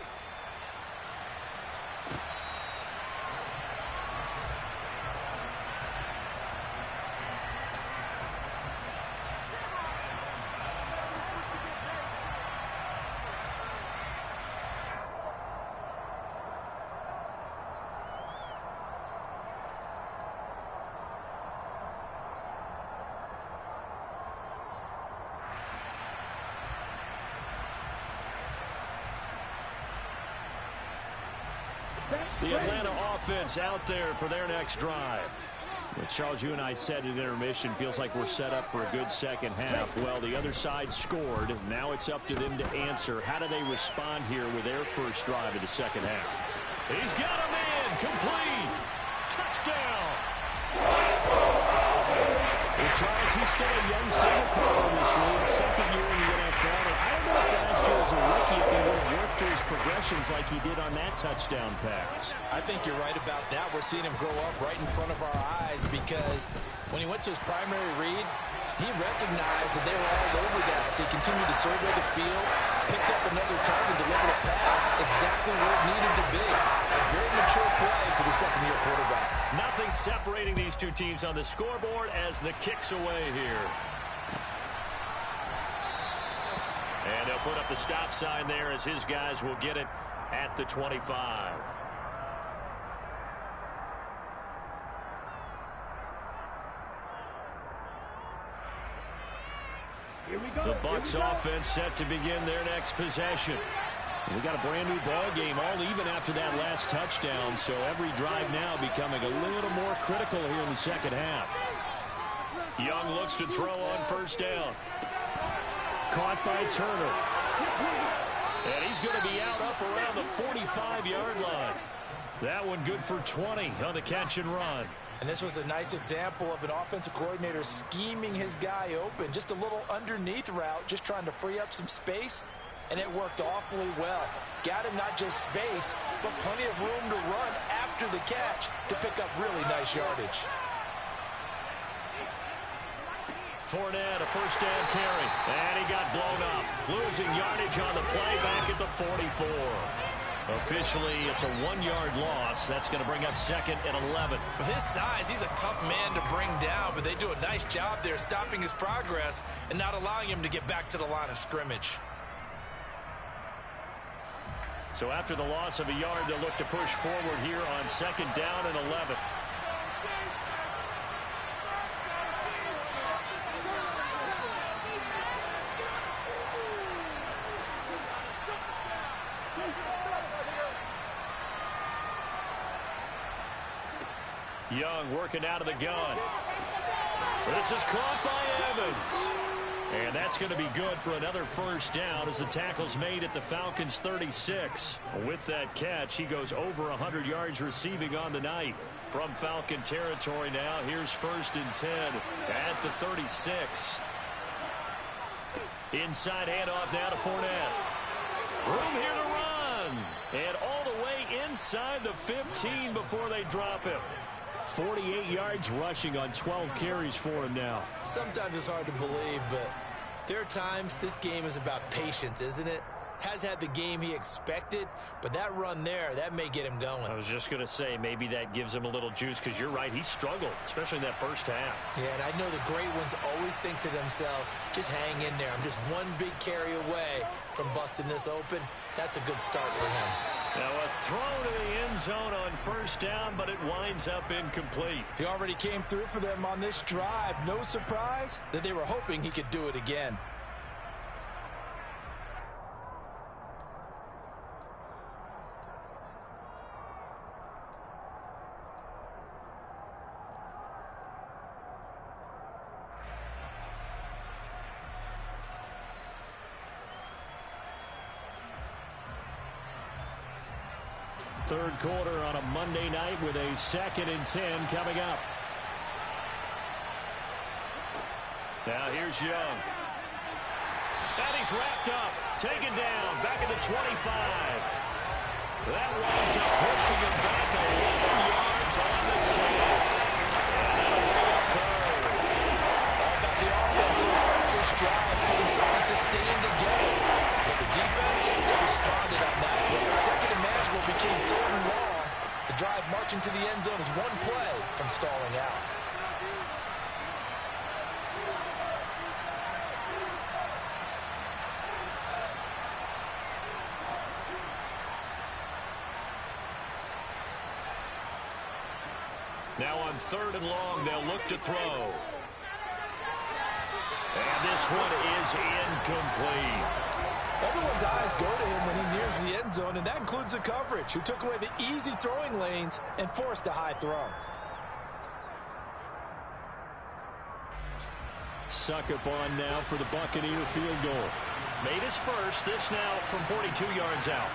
The Atlanta offense out there for their next drive. Well, Charles, you and I said at intermission, feels like we're set up for a good second half. Well, the other side scored. Now it's up to them to answer. How do they respond here with their first drive of the second half? He's got a man. Complete. Touchdown. Well, Charles, he's still a young single career in this league. 2nd year in the NFL. I don't know if last year was a rookie if he would have worked through his progressions like he did on that touchdown pass. I think you're right about that. We're seeing him grow up right in front of our eyes because when he went to his primary read, he recognized that they were all over that. So he continued to survey the field, picked up another target, delivered a pass exactly where it needed to be. A very mature play for the 2nd-year quarterback. Nothing separating these two teams on the scoreboard as the kick's away here. And they'll put up the stop sign there as his guys will get it at the 25. Here we go. The Bucs offense set to begin their next possession. We got a brand new ball game, all even after that last touchdown, so every drive now becoming a little more critical here in the second half. Young looks to throw on 1st down. Caught by Turner. And he's going to be out up around the 45-yard line. That one good for 20 on the catch and run. And this was a nice example of an offensive coordinator scheming his guy open. Just a little underneath route, just trying to free up some space. And it worked awfully well. Got him not just space, but plenty of room to run after the catch to pick up really nice yardage. Fournette, a 1st down carry. And he got blown up. Losing yardage on the play back at the 44. Officially, it's a 1-yard loss. That's going to bring up 2nd and 11. With his size, he's a tough man to bring down, but they do a nice job there stopping his progress and not allowing him to get back to the line of scrimmage. So after the loss of a yard, they'll look to push forward here on 2nd down and 11. Young working out of the gun. This is caught by Evans. And that's going to be good for another first down as the tackle's made at the Falcons' 36. With that catch, he goes over 100 yards receiving on the night. From Falcon territory now, here's 1st and 10 at the 36. Inside handoff now to Fournette. Room here to run. And all the way inside the 15 before they drop him. 48 yards rushing on 12 carries for him now. Sometimes it's hard to believe, but there are times this game is about patience, isn't it? Has had the game he expected, but that run there, that may get him going. I was just going to say, maybe that gives him a little juice, because you're right, he struggled, especially in that first half. Yeah, and I know the great ones always think to themselves, just hang in there. I'm just one big carry away from busting this open. That's a good start for him. Now a throw to the end zone on 1st down, but it winds up incomplete. He already came through for them on this drive. No surprise that they were hoping he could do it again. Third quarter on a Monday night with a 2nd and 10 coming up. Now here's Young. And he's wrapped up. Taken down. Back at the 25. That winds up pushing him back 11 yards on the side. And that'll bring up 3rd. All about the offense so far this drive, putting something sustained together. But the defense, they responded on that play. 2nd and manageable became 3rd and long. The drive marching to the end zone is one play from stalling out. Now on 3rd and long, they'll look to throw. And this one is incomplete. Everyone's eyes go to him when he nears the end zone, and that includes the coverage, who took away the easy throwing lanes and forced a high throw. Suck up on now for the Buccaneer field goal. Made his first. This now from 42 yards out.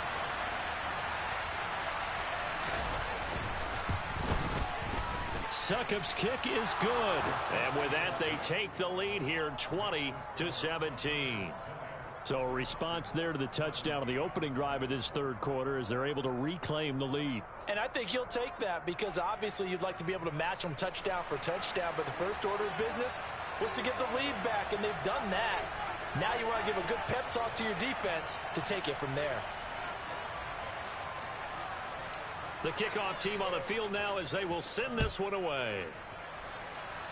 Suckup's kick is good. And with that, they take the lead here, 20-17. So a response there to the touchdown of the opening drive of this third quarter as they're able to reclaim the lead. And I think you'll take that because obviously you'd like to be able to match them touchdown for touchdown, but the first order of business was to get the lead back, and they've done that. Now you want to give a good pep talk to your defense to take it from there. The kickoff team on the field now as they will send this one away.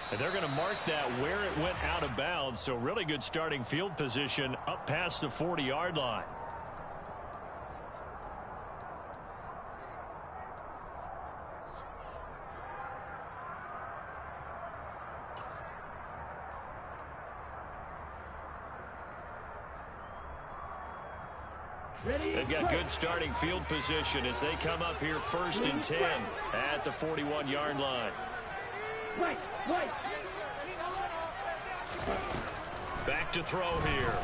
And they're going to mark that where it went out of bounds. So really good starting field position up past the 40-yard line. They've got good starting field position as they come up here 1st and 10 at the 41-yard line. Back to throw here.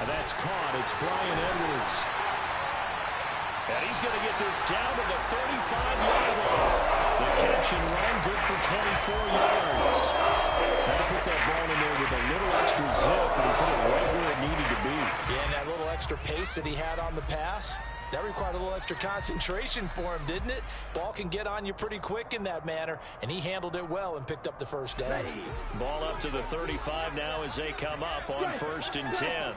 And that's caught. It's Brian Edwards. And he's going to get this down to the 35-yard line. The catch and run good for 24 yards. Had to put that ball in there with a little extra zip, and he put it right where it needed to be. Yeah, and that little extra pace that he had on the pass, that required a little extra concentration for him, didn't it? Ball can get on you pretty quick in that manner, and he handled it well and picked up the first down. Ball up to the 35 now as they come up on 1st and 10.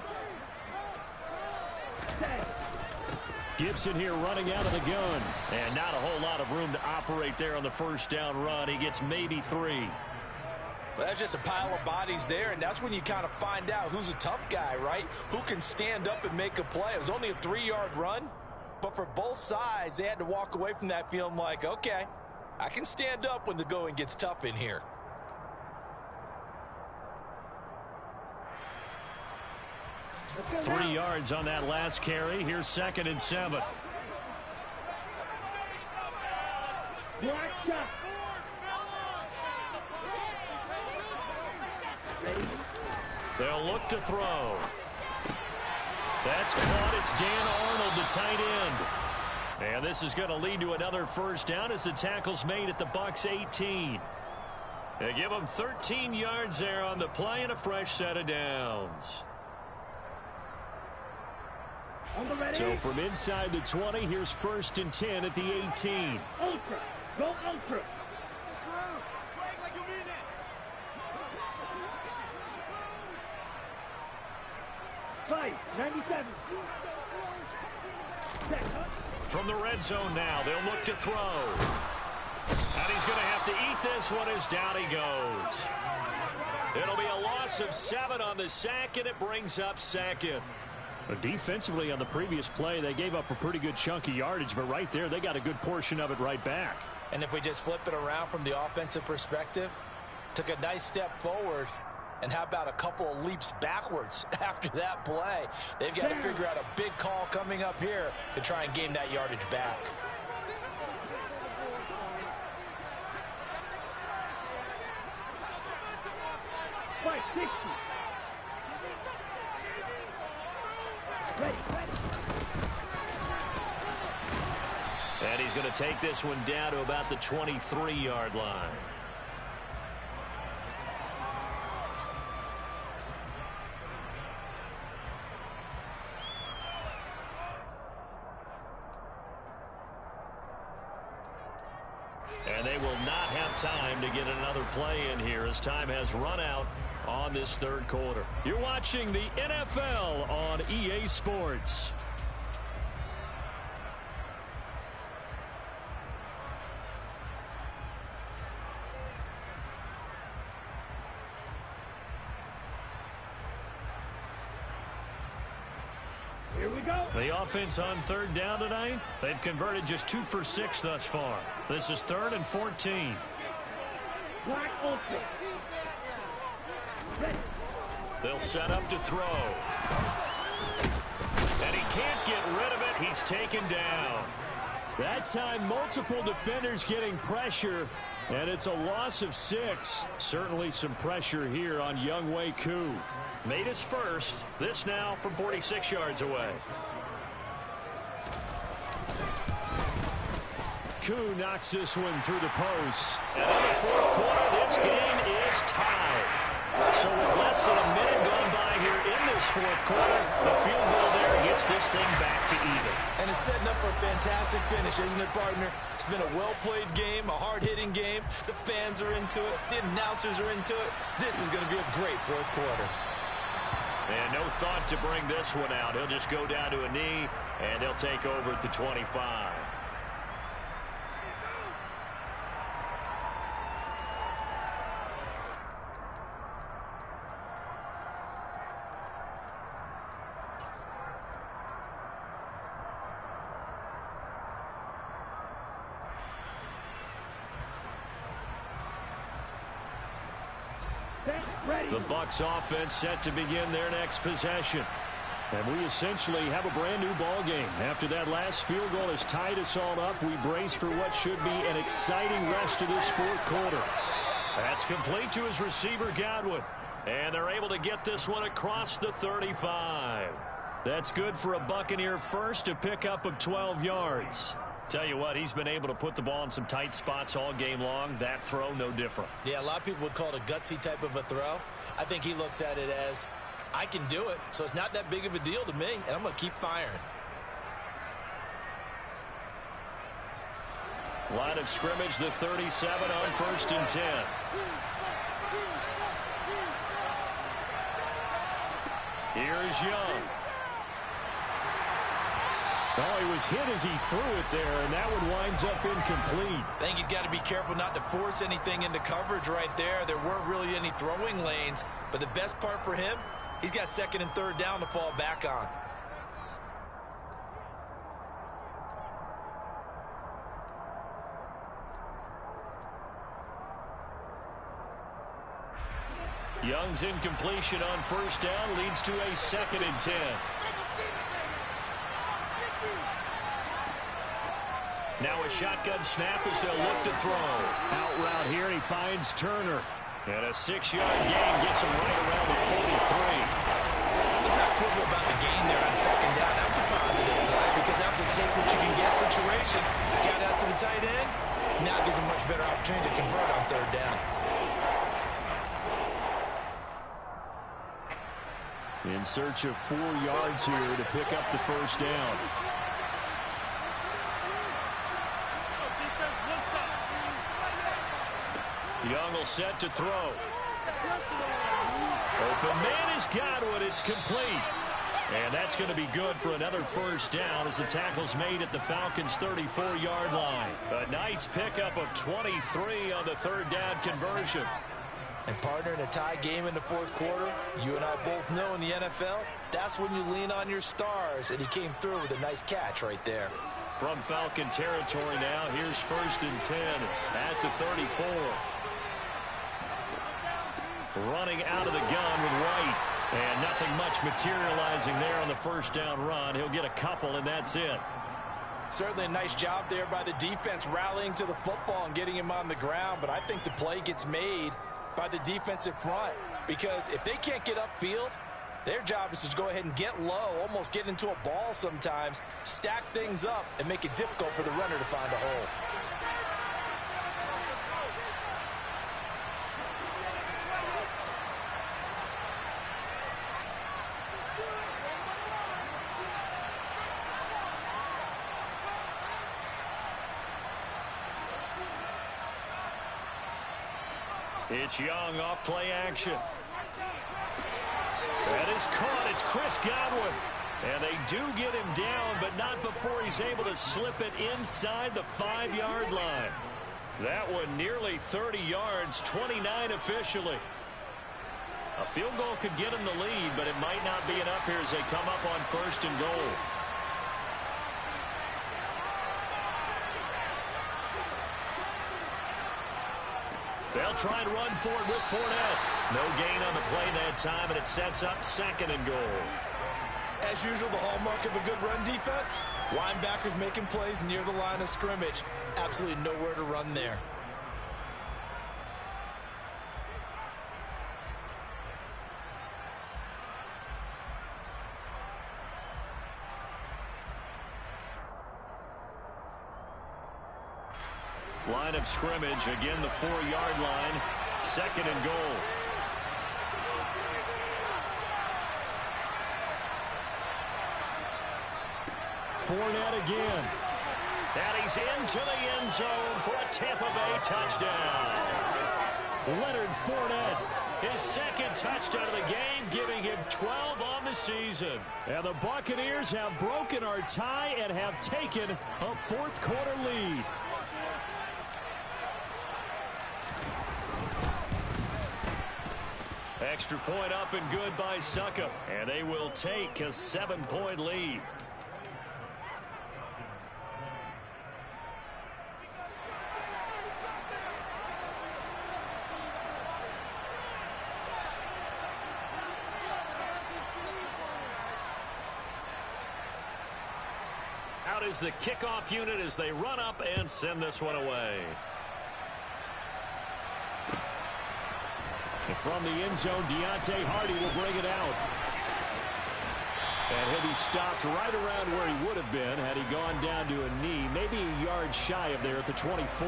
Gibson here running out of the gun. And not a whole lot of room to operate there on the first down run. He gets maybe 3. Well, that's just a pile of bodies there, and that's when you kind of find out who's a tough guy, right? Who can stand up and make a play. It was only a 3-yard run, but for both sides, they had to walk away from that feeling like, okay, I can stand up when the going gets tough in here. Three yards on that last carry. Here's 2nd and 7. Black shot. They'll look to throw. That's caught. It's Dan Arnold, the tight end. And this is going to lead to another first down as the tackle's made at the Bucs 18. They give them 13 yards there on the play and a fresh set of downs. So from inside the 20, here's 1st and 10 at the 18. Ultra. Go ultra. Five, 97. From the red zone now, they'll look to throw. And he's going to have to eat this one as down he goes. It'll be a loss of 7 on the sack, and it brings up 2nd. But defensively on the previous play, they gave up a pretty good chunk of yardage, but right there, they got a good portion of it right back. And if we just flip it around from the offensive perspective, took a nice step forward, and how about a couple of leaps backwards after that play? They've got to figure out a big call coming up here to try and gain that yardage back. Five, 60. Ready. And he's going to take this one down to about the 23-yard line. And they will not have time to get another play in here as time has run out on this 3rd quarter. You're watching the NFL on EA Sports. Here we go. The offense on 3rd down tonight, they've converted just 2 for 6 thus far. This is 3rd and 14. Black ultra. Ready. They'll set up to throw. And he can't get rid of it. He's taken down. That time, multiple defenders getting pressure, and it's a loss of 6. Certainly some pressure here on Younghoe Koo. Made his first. This now from 46 yards away. Koo knocks this one through the post. And in the 4th quarter, this game is tied. So with less than a minute gone by here in this 4th quarter, the field goal there gets this thing back to even. And it's setting up for a fantastic finish, isn't it, partner? It's been a well-played game, a hard-hitting game. The fans are into it. The announcers are into it. This is going to be a great 4th quarter. And no thought to bring this one out. He'll just go down to a knee, and they'll take over at the 25. The Bucs offense set to begin their next possession. And we essentially have a brand new ball game. After that last field goal has tied us all up, we brace for what should be an exciting rest of this 4th quarter. That's complete to his receiver, Godwin. And they're able to get this one across the 35. That's good for a Buccaneer first, a pickup of 12 yards. Tell you what, he's been able to put the ball in some tight spots all game long. That throw, no different. Yeah, a lot of people would call it a gutsy type of a throw. I think he looks at it as, I can do it, so it's not that big of a deal to me, and I'm going to keep firing. Line of scrimmage, the 37 on 1st and 10. Here's Young. Oh, he was hit as he threw it there, and that one winds up incomplete. I think he's got to be careful not to force anything into coverage right there. There weren't really any throwing lanes, but the best part for him, he's got second and third down to fall back on. Young's incompletion on first down leads to a 2nd and 10. Now a shotgun snap as they'll look to throw. Out route here, and he finds Turner. And a 6-yard gain gets him right around the 43. Let's not quibble about the gain there on second down. That was a positive play because that was a take-what-you-can-get situation. Got out to the tight end. Now gives him much better opportunity to convert on third down. In search of 4 yards here to pick up the first down. Young will set to throw. Open man is Godwin. It's complete. And that's going to be good for another first down as the tackle's made at the Falcons' 34-yard line. A nice pickup of 23 on the third down conversion. And partner, in a tie game in the fourth quarter, you and I both know in the NFL, that's when you lean on your stars, and he came through with a nice catch right there. From Falcon territory now, here's 1st and 10 at the 34. Running out of the gun with White. And nothing much materializing there on the first down run. He'll get a couple, and that's it. Certainly a nice job there by the defense rallying to the football and getting him on the ground, but I think the play gets made by the defensive front, because if they can't get upfield, their job is to go ahead and get low, almost get into a ball sometimes, stack things up, and make it difficult for the runner to find a hole. It's Young off play action. That is caught. It's Chris Godwin. And they do get him down, but not before he's able to slip it inside the 5-yard line. That one nearly 30 yards, 29 officially. A field goal could get him the lead, but it might not be enough here as they come up on 1st and goal. They'll try and run for it with Fournette. No gain on the play that time, and it sets up 2nd and goal. As usual, the hallmark of a good run defense, linebackers making plays near the line of scrimmage. Absolutely nowhere to run there. Line of scrimmage, again the 4-yard line, 2nd and goal. Fournette again. And he's into the end zone for a Tampa Bay touchdown. Leonard Fournette, his 2nd touchdown of the game, giving him 12 on the season. And the Buccaneers have broken our tie and have taken a 4th quarter lead. Extra point up and good by Suckup. And they will take a 7-point lead. Out is the kickoff unit as they run up and send this one away. From the end zone, Deontay Hardy will bring it out. And he'll be stopped right around where he would have been had he gone down to a knee, maybe a yard shy of there at the 24.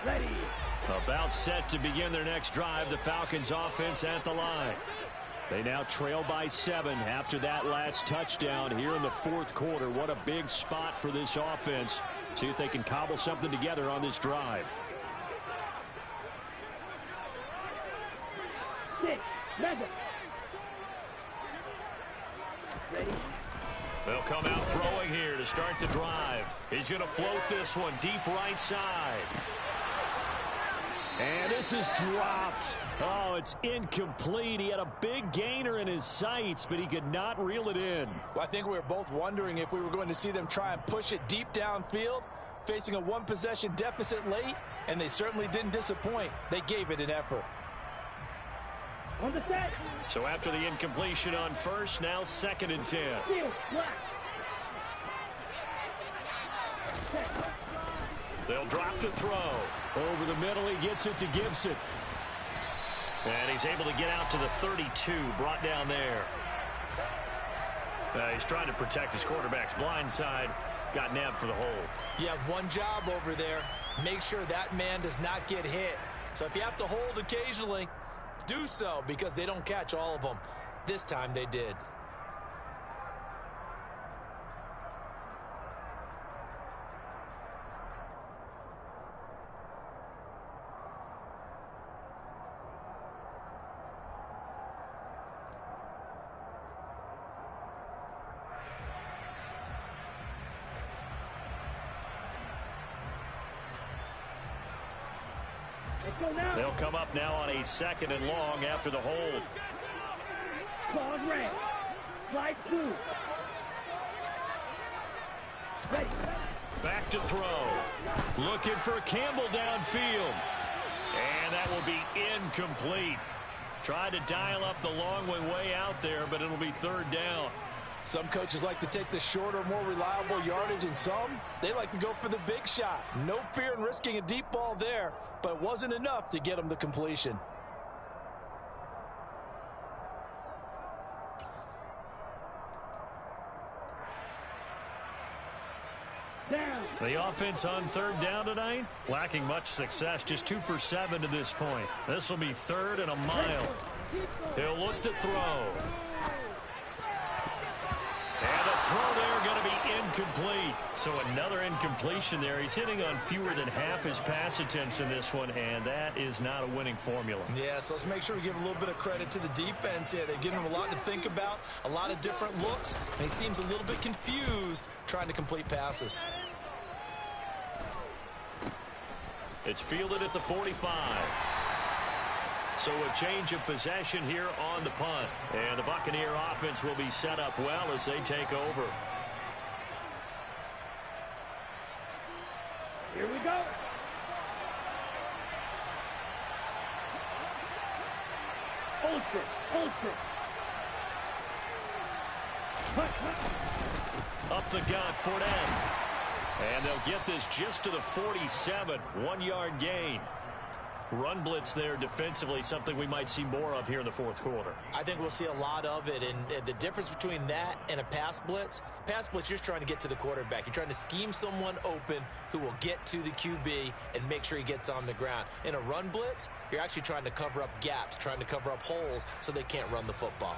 Ready. About set to begin their next drive, the Falcons offense at the line. They now trail by 7 after that last touchdown here in the fourth quarter. What a big spot for this offense. See if they can cobble something together on this drive. 6, 7. Ready? They'll come out throwing here to start the drive. He's going to float this one deep right side. And this is dropped. Oh, it's incomplete. He had a big gainer in his sights, but he could not reel it in. Well, I think we were both wondering if we were going to see them try and push it deep downfield, facing a one-possession deficit late, and they certainly didn't disappoint. They gave it an effort. On the set. So after the incompletion on first, now 2nd and 10. Field, black. They'll drop to throw. Over the middle, he gets it to Gibson. And he's able to get out to the 32, brought down there. He's trying to protect his quarterback's blind side. Got nabbed for the hold. You have one job over there. Make sure that man does not get hit. So if you have to hold occasionally, do so, because they don't catch all of them. This time they did. They'll come up now on a 2nd and long after the hold. Ball red. Slide through. Ready. Back to throw. Looking for Campbell downfield. And that will be incomplete. Tried to dial up the long way out there, but it'll be 3rd down. Some coaches like to take the shorter, more reliable yardage, and some, they like to go for the big shot. No fear in risking a deep ball there, but it wasn't enough to get them the completion. Down. The offense on 3rd down tonight, lacking much success, just 2 for 7 to this point. This will be 3rd and a mile. He'll look to throw. And the throw there going to be incomplete. So another incompletion there. He's hitting on fewer than half his pass attempts in this one, and that is not a winning formula. Yeah, so let's make sure we give a little bit of credit to the defense here. They've given him a lot to think about, a lot of different looks, and he seems a little bit confused trying to complete passes. It's fielded at the 45. So a change of possession here on the punt. And the Buccaneer offense will be set up well as they take over. Here we go. Olsen. Up the gut, Fournette. And they'll get this just to the 47. 1-yard gain. Run blitz there defensively, something we might see more of here in the fourth quarter. I think we'll see a lot of it, and the difference between that and a pass blitz, you're just trying to get to the quarterback. You're trying to scheme someone open who will get to the QB and make sure he gets on the ground. In a run blitz, you're actually trying to cover up gaps, trying to cover up holes so they can't run the football.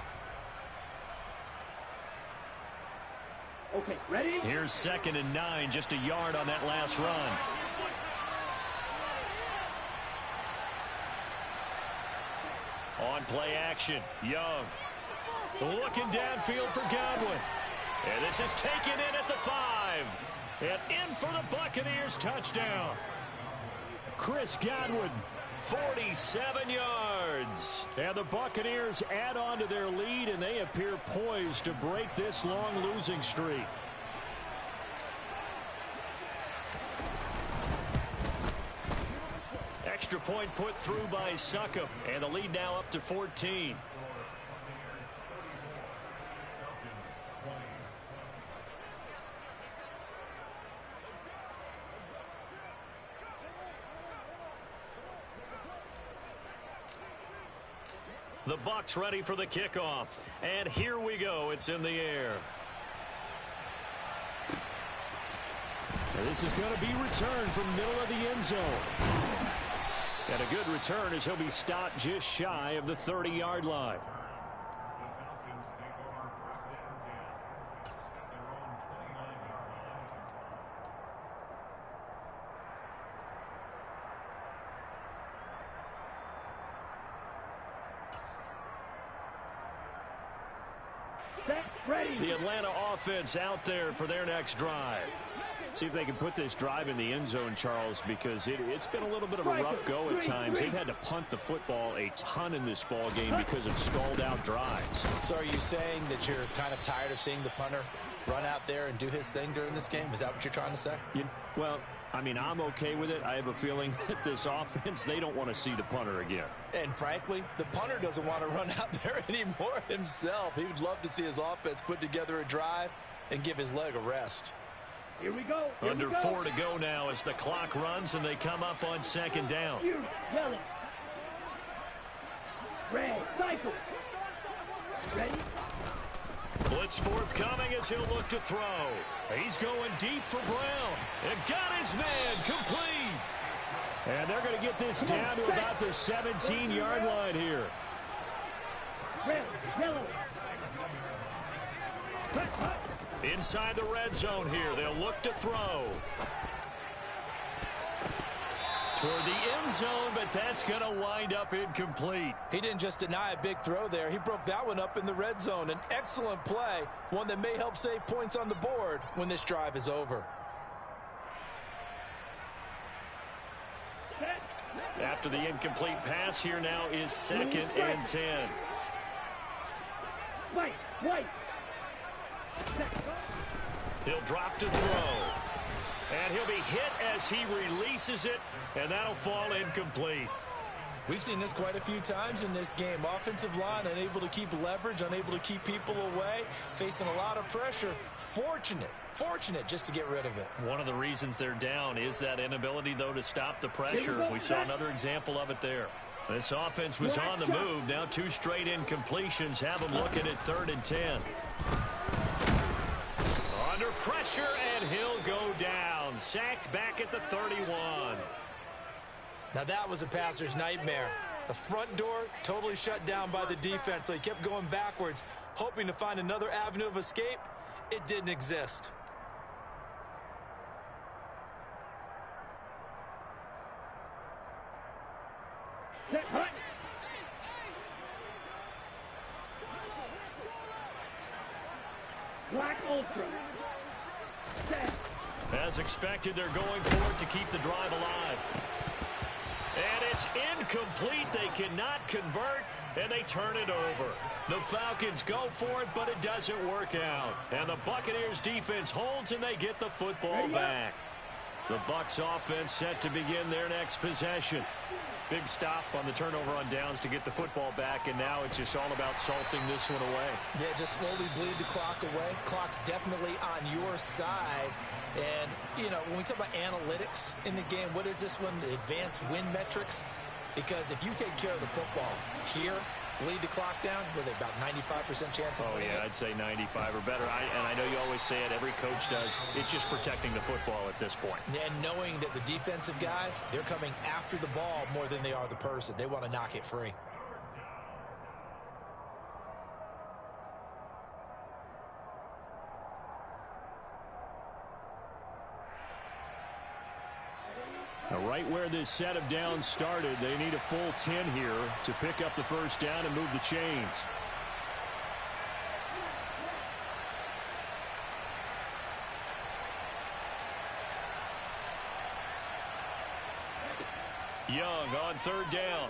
Okay, ready? Here's 2nd and 9, just a yard on that last run. On play action, Young. Looking downfield for Godwin. And this is taken in at the 5. And in for the Buccaneers touchdown. Chris Godwin. 47 yards. And the Buccaneers add on to their lead, and they appear poised to break this long losing streak. Extra point put through by Succop, and the lead now up to 14. The Bucs ready for the kickoff, and here we go. It's in the air. And this is going to be returned from middle of the end zone. And a good return as he'll be stopped just shy of the 30-yard line. Ready. The Atlanta offense out there for their next drive. See if they can put this drive in the end zone, Charles, because it's been a little bit of a rough go at times. They've had to punt the football a ton in this ball game because of stalled out drives. So are you saying that you're kind of tired of seeing the punter run out there and do his thing during this game? Is that what you're trying to say? Well, I mean, I'm okay with it. I have a feeling that this offense, they don't want to see the punter again. And frankly, the punter doesn't want to run out there anymore himself. He would love to see his offense put together a drive and give his leg a rest. Here we go. Under 4 to go now as the clock runs and they come up on second down. Yellow. Red. Cycle. Ready. Blitz forthcoming as he'll look to throw. He's going deep for Brown. And got his man complete. And they're going to get this down to about the 17-yard line here. Red. Yellow. Inside the red zone here. They'll look to throw. Toward the end zone, but that's going to wind up incomplete. He didn't just deny a big throw there. He broke that one up in the red zone. An excellent play, one that may help save points on the board when this drive is over. After the incomplete pass, here now is 2nd and 10. White. He'll drop to throw. And he'll be hit as he releases it, and that'll fall incomplete. We've seen this quite a few times in this game. Offensive line unable to keep leverage, unable to keep people away, facing a lot of pressure. Fortunate just to get rid of it. One of the reasons they're down is that inability, though, to stop the pressure. We saw another example of it there. This offense was on the move. Now 2 straight incompletions have them looking at 3rd and 10. Under pressure, and he'll go down. Sacked back at the 31. Now that was a passer's nightmare. The front door totally shut down by the defense, so he kept going backwards, hoping to find another avenue of escape. It didn't exist. Black Ultra. As expected, they're going for it to keep the drive alive. And it's incomplete. They cannot convert, and they turn it over. The Falcons go for it, but it doesn't work out. And the Buccaneers defense holds, and they get the football back. The Bucs offense set to begin their next possession. Big stop on the turnover on downs to get the football back, and now it's just all about salting this one away. Yeah, just slowly bleed the clock away. Clock's definitely on your side. And, you know, when we talk about analytics in the game, what is this one? Advanced win metrics? Because if you take care of the football here, bleed the clock down, with about 95% chance of winning. Oh, yeah, I'd say 95 or better. And I know you always say it, every coach does. It's just protecting the football at this point. And knowing that the defensive guys, they're coming after the ball more than they are the person. They want to knock it free. Now, right where this set of downs started, they need a full 10 here to pick up the first down and move the chains. Young on 3rd down.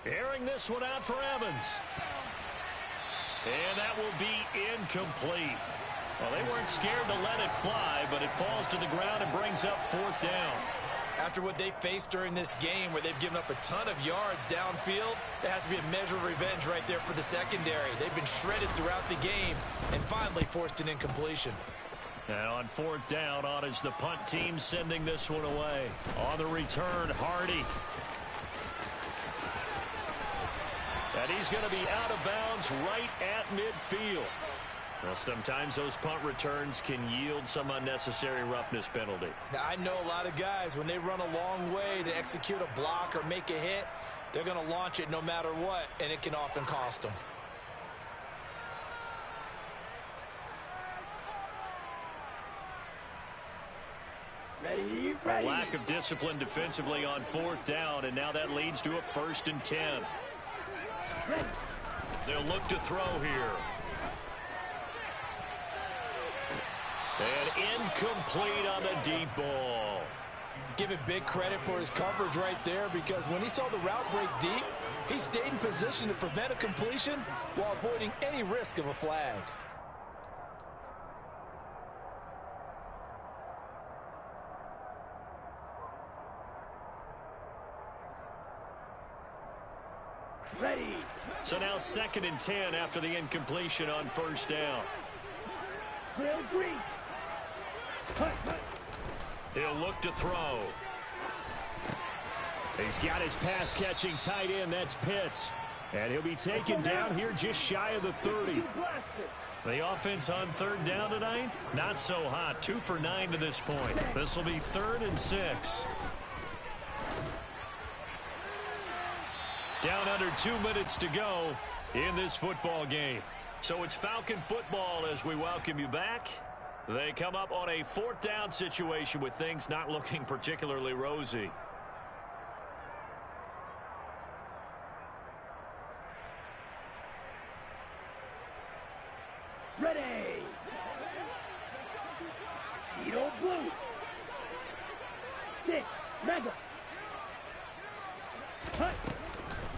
Airing this one out for Evans. And that will be incomplete. Well, they weren't scared to let it fly, but it falls to the ground and brings up 4th down. After what they faced during this game where they've given up a ton of yards downfield, there has to be a measure of revenge right there for the secondary. They've been shredded throughout the game and finally forced an incompletion. Now on 4th down, on is the punt team sending this one away. On the return, Hardy. And he's going to be out of bounds right at midfield. Well, sometimes those punt returns can yield some unnecessary roughness penalty. Now, I know a lot of guys, when they run a long way to execute a block or make a hit, they're going to launch it no matter what, and it can often cost them. Ready. A lack of discipline defensively on 4th down, and now that leads to a 1st and 10. They'll look to throw here. And incomplete on the deep ball. Give it big credit for his coverage right there, because when he saw the route break deep, he stayed in position to prevent a completion while avoiding any risk of a flag. Ready. So now 2nd and 10 after the incompletion on 1st down. Real green. Hut, hut. He'll look to throw. He's got his pass-catching tight end. That's Pitts. And he'll be taken down here just shy of the 30. The offense on 3rd down tonight, not so hot. 2 for 9 to this point. This will be 3rd and 6. Down under 2 minutes to go in this football game. So it's Falcon football as we welcome you back. They come up on a 4th down situation with things not looking particularly rosy. Ready. Speedo blue. 6. Mega. Hut.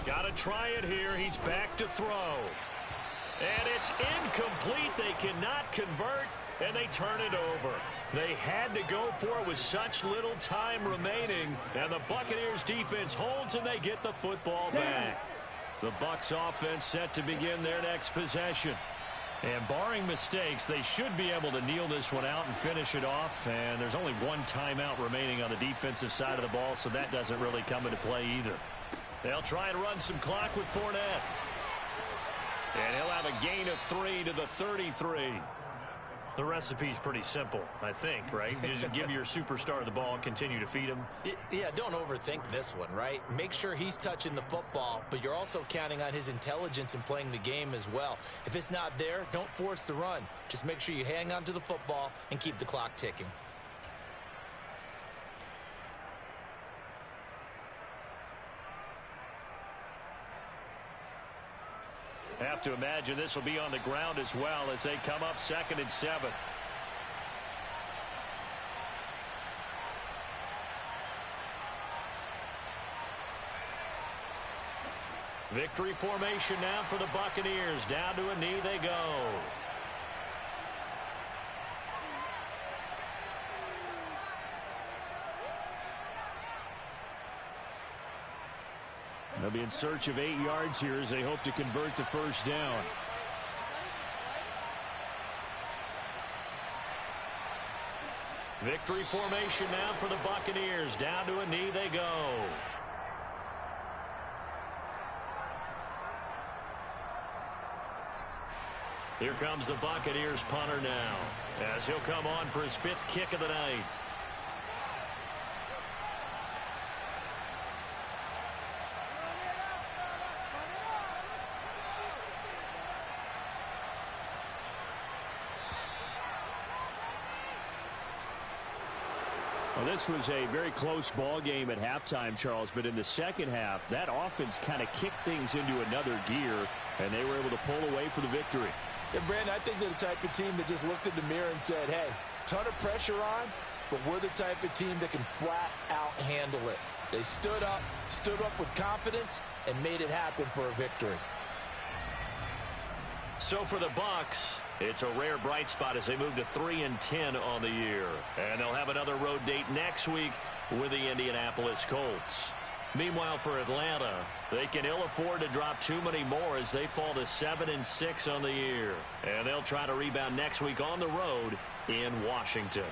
Got to try it here. He's back to throw. And it's incomplete. They cannot convert, and they turn it over. They had to go for it with such little time remaining, and the Buccaneers defense holds, and they get the football back. The Bucs offense set to begin their next possession. And barring mistakes, they should be able to kneel this one out and finish it off. And there's only one timeout remaining on the defensive side of the ball, so that doesn't really come into play either. They'll try and run some clock with Fournette. And he'll have a gain of 3 to the 33. The recipe's pretty simple, I think, right? Just give your superstar the ball and continue to feed him. Yeah, don't overthink this one, right? Make sure he's touching the football, but you're also counting on his intelligence in playing the game as well. If it's not there, don't force the run. Just make sure you hang on to the football and keep the clock ticking. Have to imagine this will be on the ground as well as they come up 2nd and 7. Victory formation now for the Buccaneers. Down to a knee they go. They'll be in search of 8 yards here as they hope to convert the 1st down. Victory formation now for the Buccaneers. Down to a knee they go. Here comes the Buccaneers punter now, as he'll come on for his 5th kick of the night. Well, this was a very close ball game at halftime, Charles, but in the second half, that offense kind of kicked things into another gear, and they were able to pull away for the victory. Yeah, Brandon, I think they're the type of team that just looked in the mirror and said, hey, ton of pressure on, but we're the type of team that can flat out handle it. They stood up with confidence, and made it happen for a victory. So for the Bucs, it's a rare bright spot as they move to 3-10 on the year. And they'll have another road date next week with the Indianapolis Colts. Meanwhile, for Atlanta, they can ill afford to drop too many more as they fall to 7-6 on the year. And they'll try to rebound next week on the road in Washington.